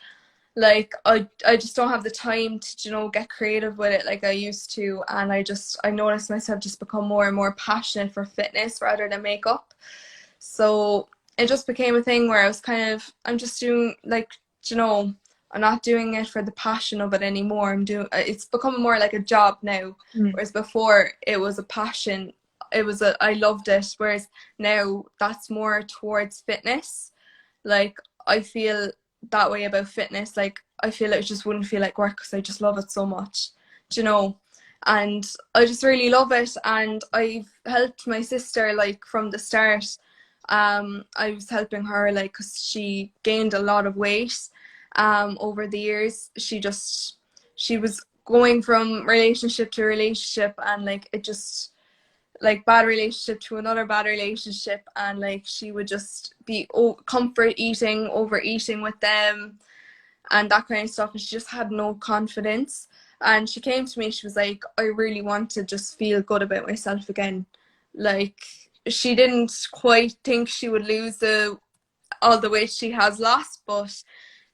Like I just don't have the time to, you know, get creative with it like I used to. And I noticed myself just become more and more passionate for fitness rather than makeup. So it just became a thing where I was kind of, I'm just doing, like, you know, I'm not doing it for the passion of it anymore. It's becoming more like a job now, Mm. whereas before it was a passion. I loved it, whereas now that's more towards fitness. Like I feel that way about fitness. Like I feel it just wouldn't feel like work because I just love it so much, do you know? And I just really love it. And I've helped my sister like from the start. I was helping her like because she gained a lot of weight over the years. She was going from relationship to relationship, and like it just, like, bad relationship to another bad relationship, and like she would just be comfort eating, overeating with them. and that kind of stuff, and she just had no confidence. And she came to me, she was like, I really want to just feel good about myself again. Like, she didn't quite think she would lose all the weight she has lost, but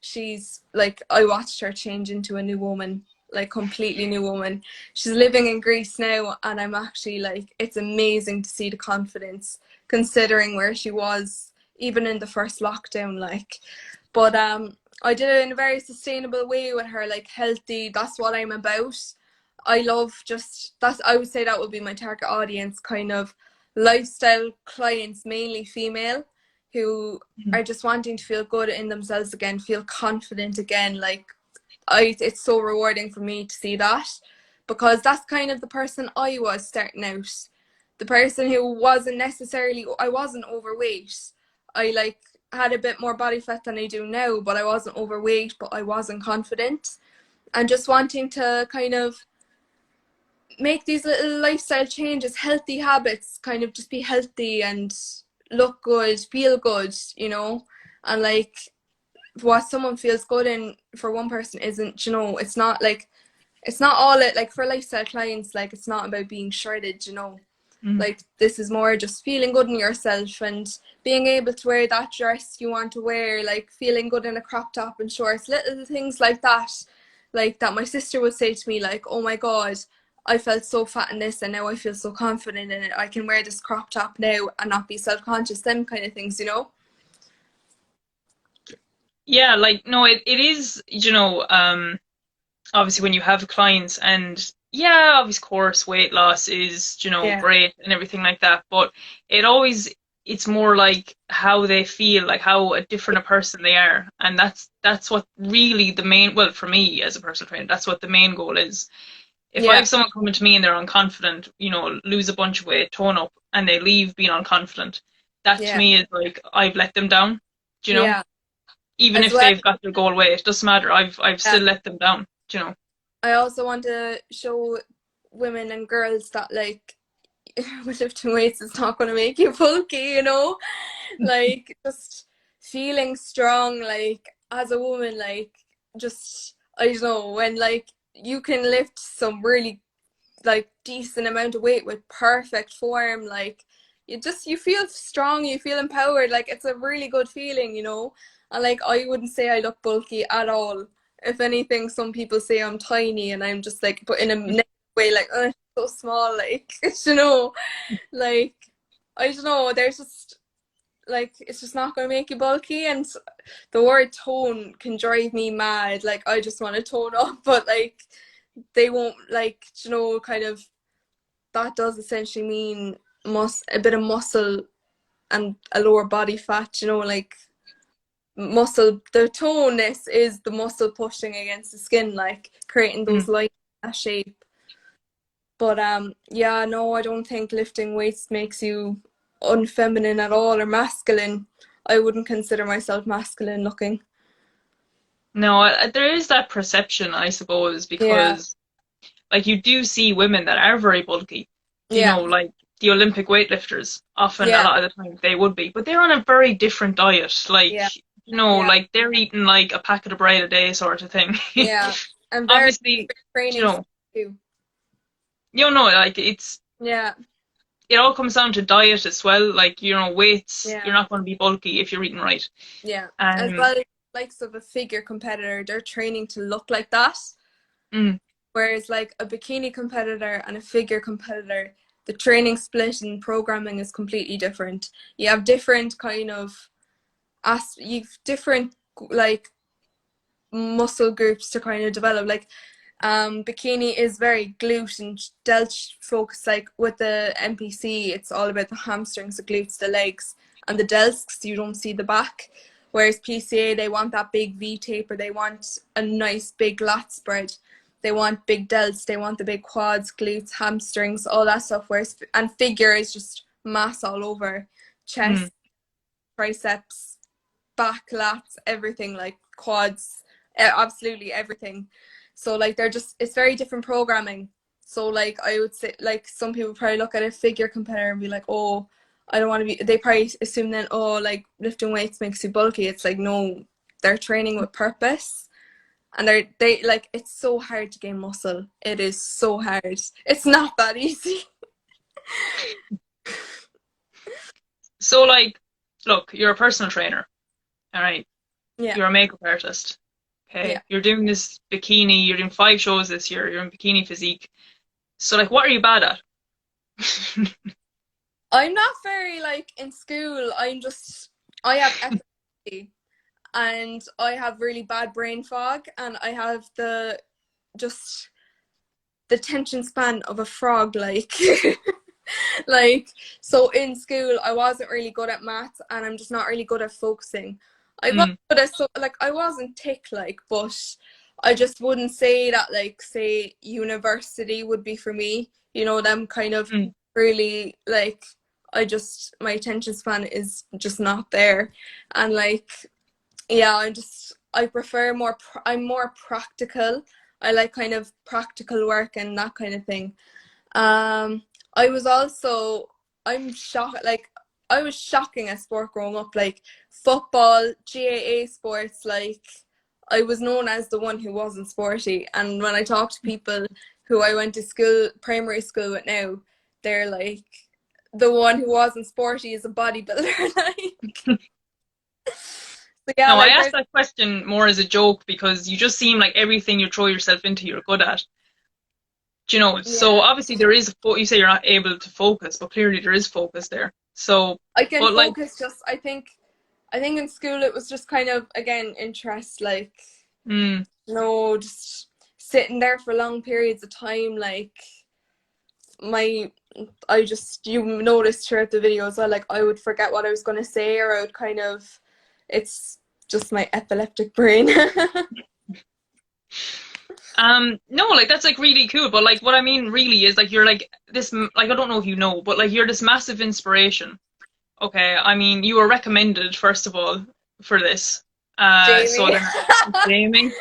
she's like, I watched her change into a new woman, like completely new woman. She's living in Greece now, and I'm actually like, it's amazing to see the confidence considering where she was even in the first lockdown, like. But I did it in a very sustainable way with her, like healthy. That's what I'm about. I love just that's I would say that would be my target audience, kind of lifestyle clients, mainly female, who are just wanting to feel good in themselves again, feel confident again. Like, it's so rewarding for me to see that, because that's kind of the person I was starting out. The person who wasn't necessarily, I wasn't overweight. I like had a bit more body fat than I do now, but I wasn't overweight, but I wasn't confident. And just wanting to kind of make these little lifestyle changes, healthy habits, kind of just be healthy and look good, feel good, you know? And like, what someone feels good in for one person isn't, you know, it's not like, it's not all it, like for lifestyle clients, like it's not about being shredded, you know? Like, this is more just feeling good in yourself and being able to wear that dress you want to wear, like feeling good in a crop top and shorts, little things like that. Like that my sister would say to me, like, oh my God, I felt so fat in this and now I feel so confident in it. I can wear this crop top now and not be self-conscious, them kind of things, you know? Yeah, like no, it is, obviously when you have clients and yeah, obviously of course weight loss is, Yeah. great and everything like that, but it always it's more like how they feel, like how a different a person they are. And that's what really the main, well, for me as a personal trainer, that's what the main goal is. If I Yeah. have someone coming to me and they're unconfident, lose a bunch of weight, tone up, and they leave being unconfident, that to Yeah. me is like I've let them down, do you know? Yeah. Even As if well. they've got their goal weight, it doesn't matter. I've Yeah. still let them down, do you know? I also want to show women and girls that, like, lifting weights is not going to make you bulky, you know? Like, just feeling strong, like, as a woman, like, just, I don't know, when, like, you can lift some really, like, decent amount of weight with perfect form, like, you feel strong, you feel empowered, like, it's a really good feeling, you know? And, like, I wouldn't say I look bulky at all. If anything, some people say I'm tiny, and I'm just, like, but in a negative way, like, oh, so small, like, you know? Like, I don't know, there's just, like, it's just not going to make you bulky. And the word tone can drive me mad. Like, I just want to tone up, but like, they won't, like, you know, kind of, that does essentially mean a bit of muscle and a lower body fat, you know, like muscle, the toneness is the muscle pushing against the skin, like creating those Mm. lines in that shape. But yeah, no, I don't think lifting weights makes you unfeminine at all or masculine. I wouldn't consider myself masculine looking. No, there is that perception, I suppose, Yeah, because like you do see women that are very bulky, yeah, like the Olympic weightlifters, often a yeah, lot of the time they would be, but they're on a very different diet. Like, yeah, yeah, like they're eating like a packet of bread a day sort of thing. yeah. And very Obviously, you training know, too. like Yeah, it all comes down to diet as well. Like, weights, yeah, you're not going to be bulky if you're eating right. yeah. As Um, well, likes of a figure competitor, they're training to look like that. mm, Whereas like a bikini competitor and a figure competitor, the training split and programming is completely different. You have different kind of you've different like muscle groups to kind of develop. Like bikini is very glute and delt focused. Like with the NPC, it's all about the hamstrings, the glutes, the legs, and the delts. You don't see the back. Whereas PCA, they want that big V taper. They want a nice big lat spread. They want big delts. They want the big quads, glutes, hamstrings, all that stuff. Whereas and figure is just mass all over, mm, chest, triceps, back, lats, everything, like quads, absolutely everything. So like they're just, it's very different programming. So like I would say, like some people probably look at a figure competitor and be like, oh, I don't want to be, they probably assume then, oh, like lifting weights makes you bulky. It's like, no, they're training with purpose. And they like, it's so hard to gain muscle. It is so hard. It's not that easy. So like, look, you're a personal trainer, all right? Yeah, You're a makeup artist, yeah. okay? You're doing this bikini, you're doing 5 shows this year, you're in bikini physique. So like, what are you bad at? I'm not very like in school. I have epilepsy and I have really bad brain fog and I have just the attention span of a frog, like. Like, so in school I wasn't really good at maths and I'm just not really good at focusing. I was Mm, good at, so like, I wasn't tick like, but I just wouldn't say that like, say university would be for me, you know, them kind of mm, really like, my attention span is just not there. And like, yeah, I prefer I'm more practical. I like kind of practical work and that kind of thing. um, I was also, I'm shocked, like, I was shocking at sport growing up, like football, GAA sports, like, I was known as the one who wasn't sporty. And when I talk to people who I went to primary school with now, they're like, the one who wasn't sporty is a bodybuilder. Like, so yeah, No, I like, asked there's, that question more as a joke because you just seem like everything you throw yourself into, you're good at. Do you know? So yeah. obviously there is, you say you're not able to focus, but clearly there is focus there. So, I can but like, focus, just, I think in school it was just kind of, again, interest, like, mm, no, just sitting there for long periods of time, like, my you noticed throughout the video as well, like, I would forget what I was going to say, or I would kind of, it's just my epileptic brain. no, like that's like really cool. But like, what I mean really is like you're like this, like I don't know if you know, but like you're this massive inspiration. Okay, I mean you were recommended first of all for this. So Jamie. then Jamie.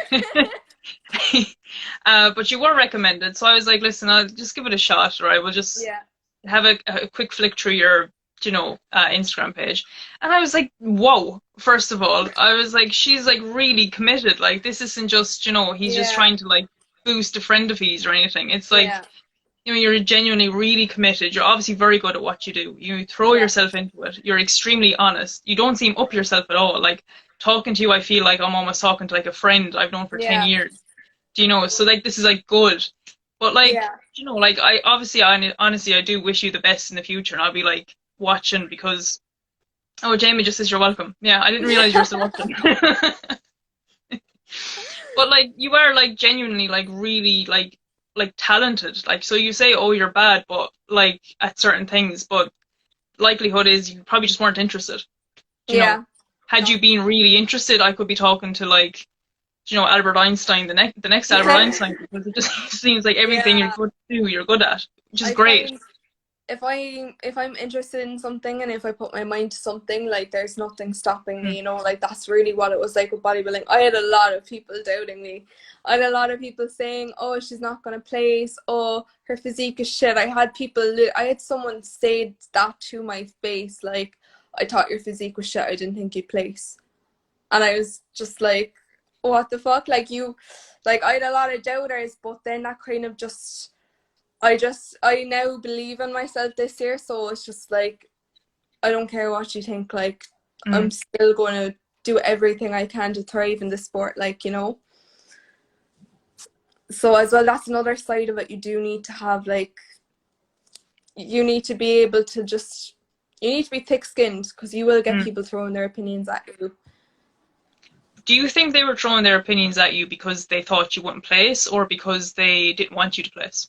But you were recommended, so I was like, listen, I'll just give it a shot, right? We'll just Yeah, have a quick flick through your, Instagram page. And I was like, whoa, first of all, I was like, she's like really committed. Like, this isn't just, he's just yeah, trying to like boost a friend of his or anything. It's like, yeah, you're genuinely really committed. You're obviously very good at what you do. You throw yeah, yourself into it. You're extremely honest. You don't seem up yourself at all. Like, talking to you, I feel like I'm almost talking to like a friend I've known for 10 yeah, years. Do you know? So like this is like good. But like, yeah. like I obviously I honestly I do wish you the best in the future, and I'll be like watching because oh, Jamie just says you're welcome. Yeah, I didn't realize you were still watching. But like you are like genuinely like really like talented. Like so you say oh you're bad, but like at certain things, but likelihood is you probably just weren't interested. Do you know? Yeah, Had no. you been really interested, I could be talking to like Albert Einstein, the next Albert Einstein, because it just seems like everything you're Yeah, good to do, you're good at, which is I great. find if I'm interested in something and if I put my mind to something, like, there's nothing stopping me, Mm, you know, like, that's really what it was like with bodybuilding. I had a lot of people doubting me. I had a lot of people saying, oh, she's not gonna place, oh, her physique is shit. I had someone say that to my face, like, I thought your physique was shit, I didn't think you'd place. And I was just like, what the fuck? Like, I had a lot of doubters, but then that kind of just, I now believe in myself this year, so it's just like, I don't care what you think, like, I'm mm, still going to do everything I can to thrive in the sport, like, you know. So as well, that's another side of it. You do need to have, like, you need to be able to just, you need to be thick-skinned, because you will get mm. people throwing their opinions at you. Do you think they were throwing their opinions at you because they thought you wouldn't place, or because they didn't want you to place?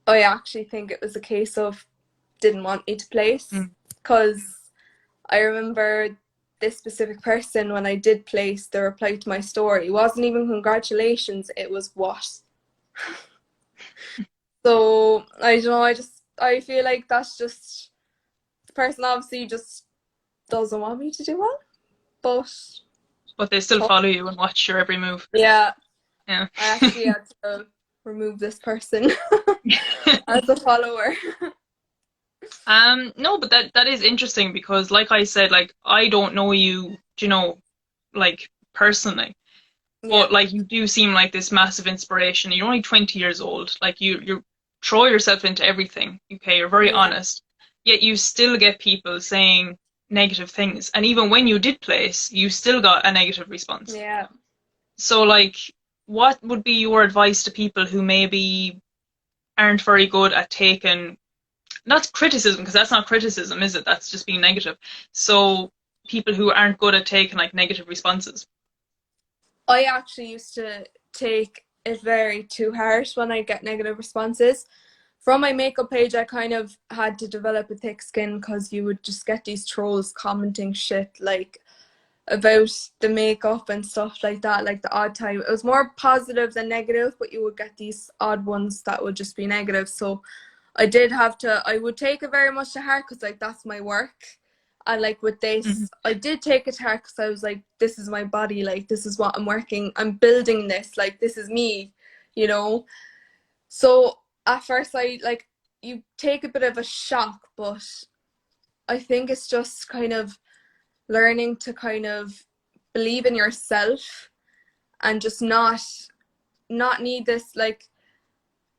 I actually think it was a case of didn't want me to place, Mm. because I remember this specific person, when I did place, the reply to my story wasn't even congratulations, it was what. So I don't know, I feel like that's just, the person obviously just doesn't want me to do well, but But they still follow you and watch your every move. yeah, Yeah. I actually had to remove this person as a follower. No, but that is interesting because, like I said, like I don't know you, like personally. Yeah. but like you do seem like this massive inspiration. You're only 20 years old. Like you throw yourself into everything. Okay, you're very Yeah. honest. Yet you still get people saying negative things. And even when you did place, you still got a negative response. Yeah. So like what would be your advice to people who maybe aren't very good at taking not criticism, because that's not criticism, is it? That's just being negative. So people who aren't good at taking like negative responses. I actually used to take it very too hard when I get negative responses. From my makeup page, I kind of had to develop a thick skin because you would just get these trolls commenting shit like about the makeup and stuff like that, like the odd time. It was more positive than negative, but you would get these odd ones that would just be negative. So I would take it very much to heart because like that's my work. And like with Mm-hmm. this, I did take it to heart because I was like, this is my body, like this is what I'm working, I'm building this, like this is me, you know? So at first I like, you take a bit of a shock, but I think it's just kind of learning to kind of believe in yourself and just not need this like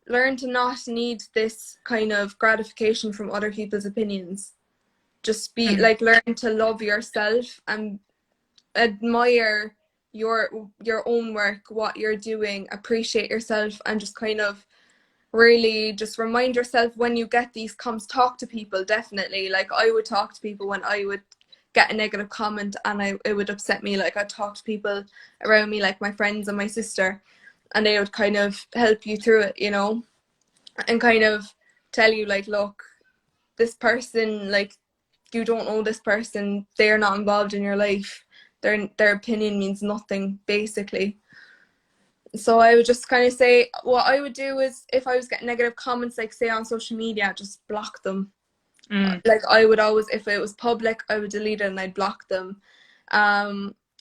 learn to not need this kind of gratification from other people's opinions. Just be Mm-hmm. like learn to love yourself and admire your own work, what you're doing, appreciate yourself, and just kind of really just remind yourself when you get these comments, talk to people. Definitely, like I would talk to people when I would get a negative comment and it would upset me. Like I'd talk to people around me, like my friends and my sister, and they would kind of help you through it, you know, and kind of tell you like, look, this person, like, you don't know this person, they're not involved in your life, their opinion means nothing basically. So I would just kind of say what I would do is if I was getting negative comments, like say on social media, just block them. Mm. Like I would always, if it was public, I would delete it and I'd block them.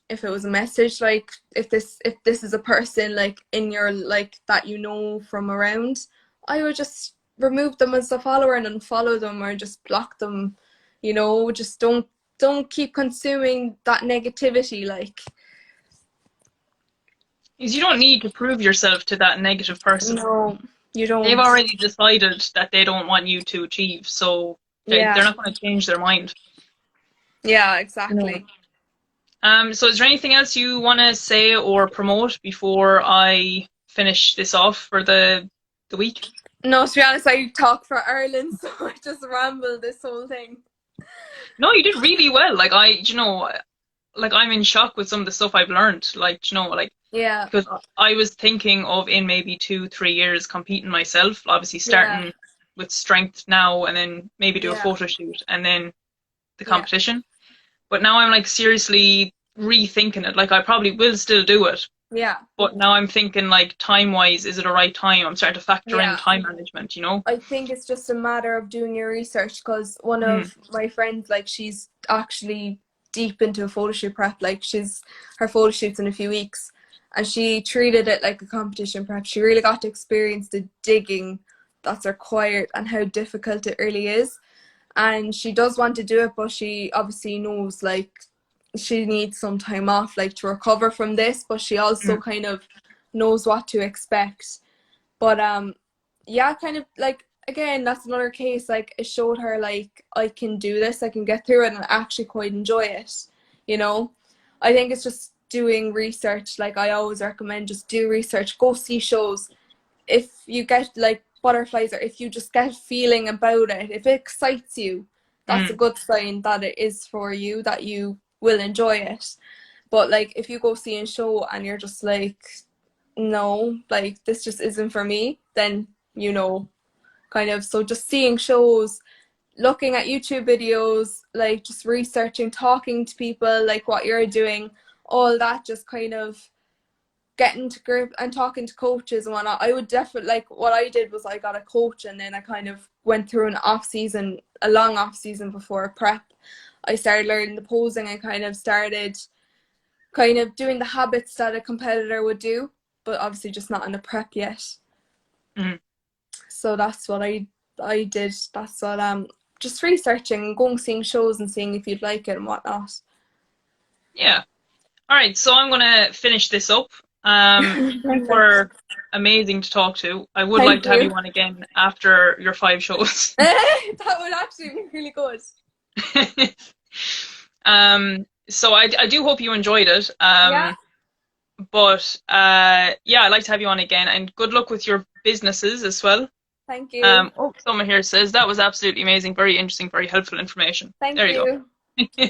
If it was a message, like if this is a person like in your like that you know from around, I would just remove them as a follower and unfollow them or just block them. You know, just don't keep consuming that negativity. Like Is you don't need to prove yourself to that negative person. no, you They've don't. already decided that they don't want you to achieve, so they're Yeah, not going to change their mind. yeah, No. exactly. So is there anything else you want to say or promote before I finish this off for the week? No, to be honest, I talk for Ireland, so I just ramble this whole thing. No, you did really well. Like like I'm in shock with some of the stuff I've learned. Like, like Yeah, because I was thinking of in maybe 2, 3 years competing myself, obviously yeah, starting with strength now and then maybe do a yeah, photo shoot and then the yeah, competition. But now I'm like seriously rethinking it. Like I probably will still do it, yeah, but now I'm thinking like time wise, is it a right time? I'm starting to factor in yeah. time management, you know? I think it's just a matter of doing your research because one Mm, of my friends, like, she's actually deep into a photo shoot prep. Like, her photo shoot's in a few weeks, and she treated it like a competition prep. She really got to experience the digging that's required and how difficult it really is. And she does want to do it, but she obviously knows like she needs some time off, like to recover from this. But she also mm, kind of knows what to expect. But yeah, kind of like again, that's another case. Like it showed her like I can do this, I can get through it, and actually quite enjoy it. You know, I think it's just doing research. Like I always recommend, just do research, go see shows. If you get like butterflies or if you just get a feeling about it, if it excites you, that's a mm. good sign that it is for you, that you will enjoy it. But like if you go see a show and you're just like, no, like this just isn't for me, then you know, kind of. So just seeing shows, looking at YouTube videos, like just researching, talking to people like what you're doing, all that, just kind of getting to grip and talking to coaches and whatnot. I would definitely, like what I did was I got a coach and then I kind of went through an off season, a long off season before prep. I started learning the posing and kind of started kind of doing the habits that a competitor would do, but obviously just not in a prep yet. Mm. So that's what I did. That's what just researching, going seeing shows and seeing if you'd like it and whatnot. Yeah. All right, so I'm gonna finish this up. You Perfect. were amazing to talk to. I would like Thank to have you you. on again after your 5 shows. That would actually be really good. So I do hope you enjoyed it. Yeah, But yeah, I'd like to have you on again, and good luck with your businesses as well. thank you. Oh, someone here says that was absolutely amazing, very interesting, very helpful information. Thank There you you. go.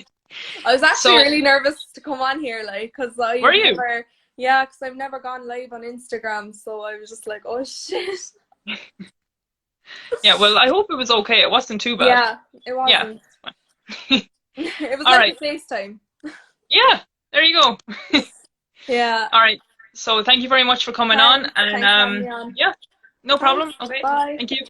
I was actually So, really nervous to come on here, like, because were I've you? never, yeah, because I've never gone live on Instagram, so I was just like, oh shit. Yeah, well, I hope it was okay. It wasn't too bad. Yeah, it Yeah. wasn't. It was All like a right. FaceTime. Yeah, there you go. Yeah. All right. So thank you very much for coming on, Thanks. and Thanks for having me on. yeah, no Thanks. problem. Okay. Bye. Thank you.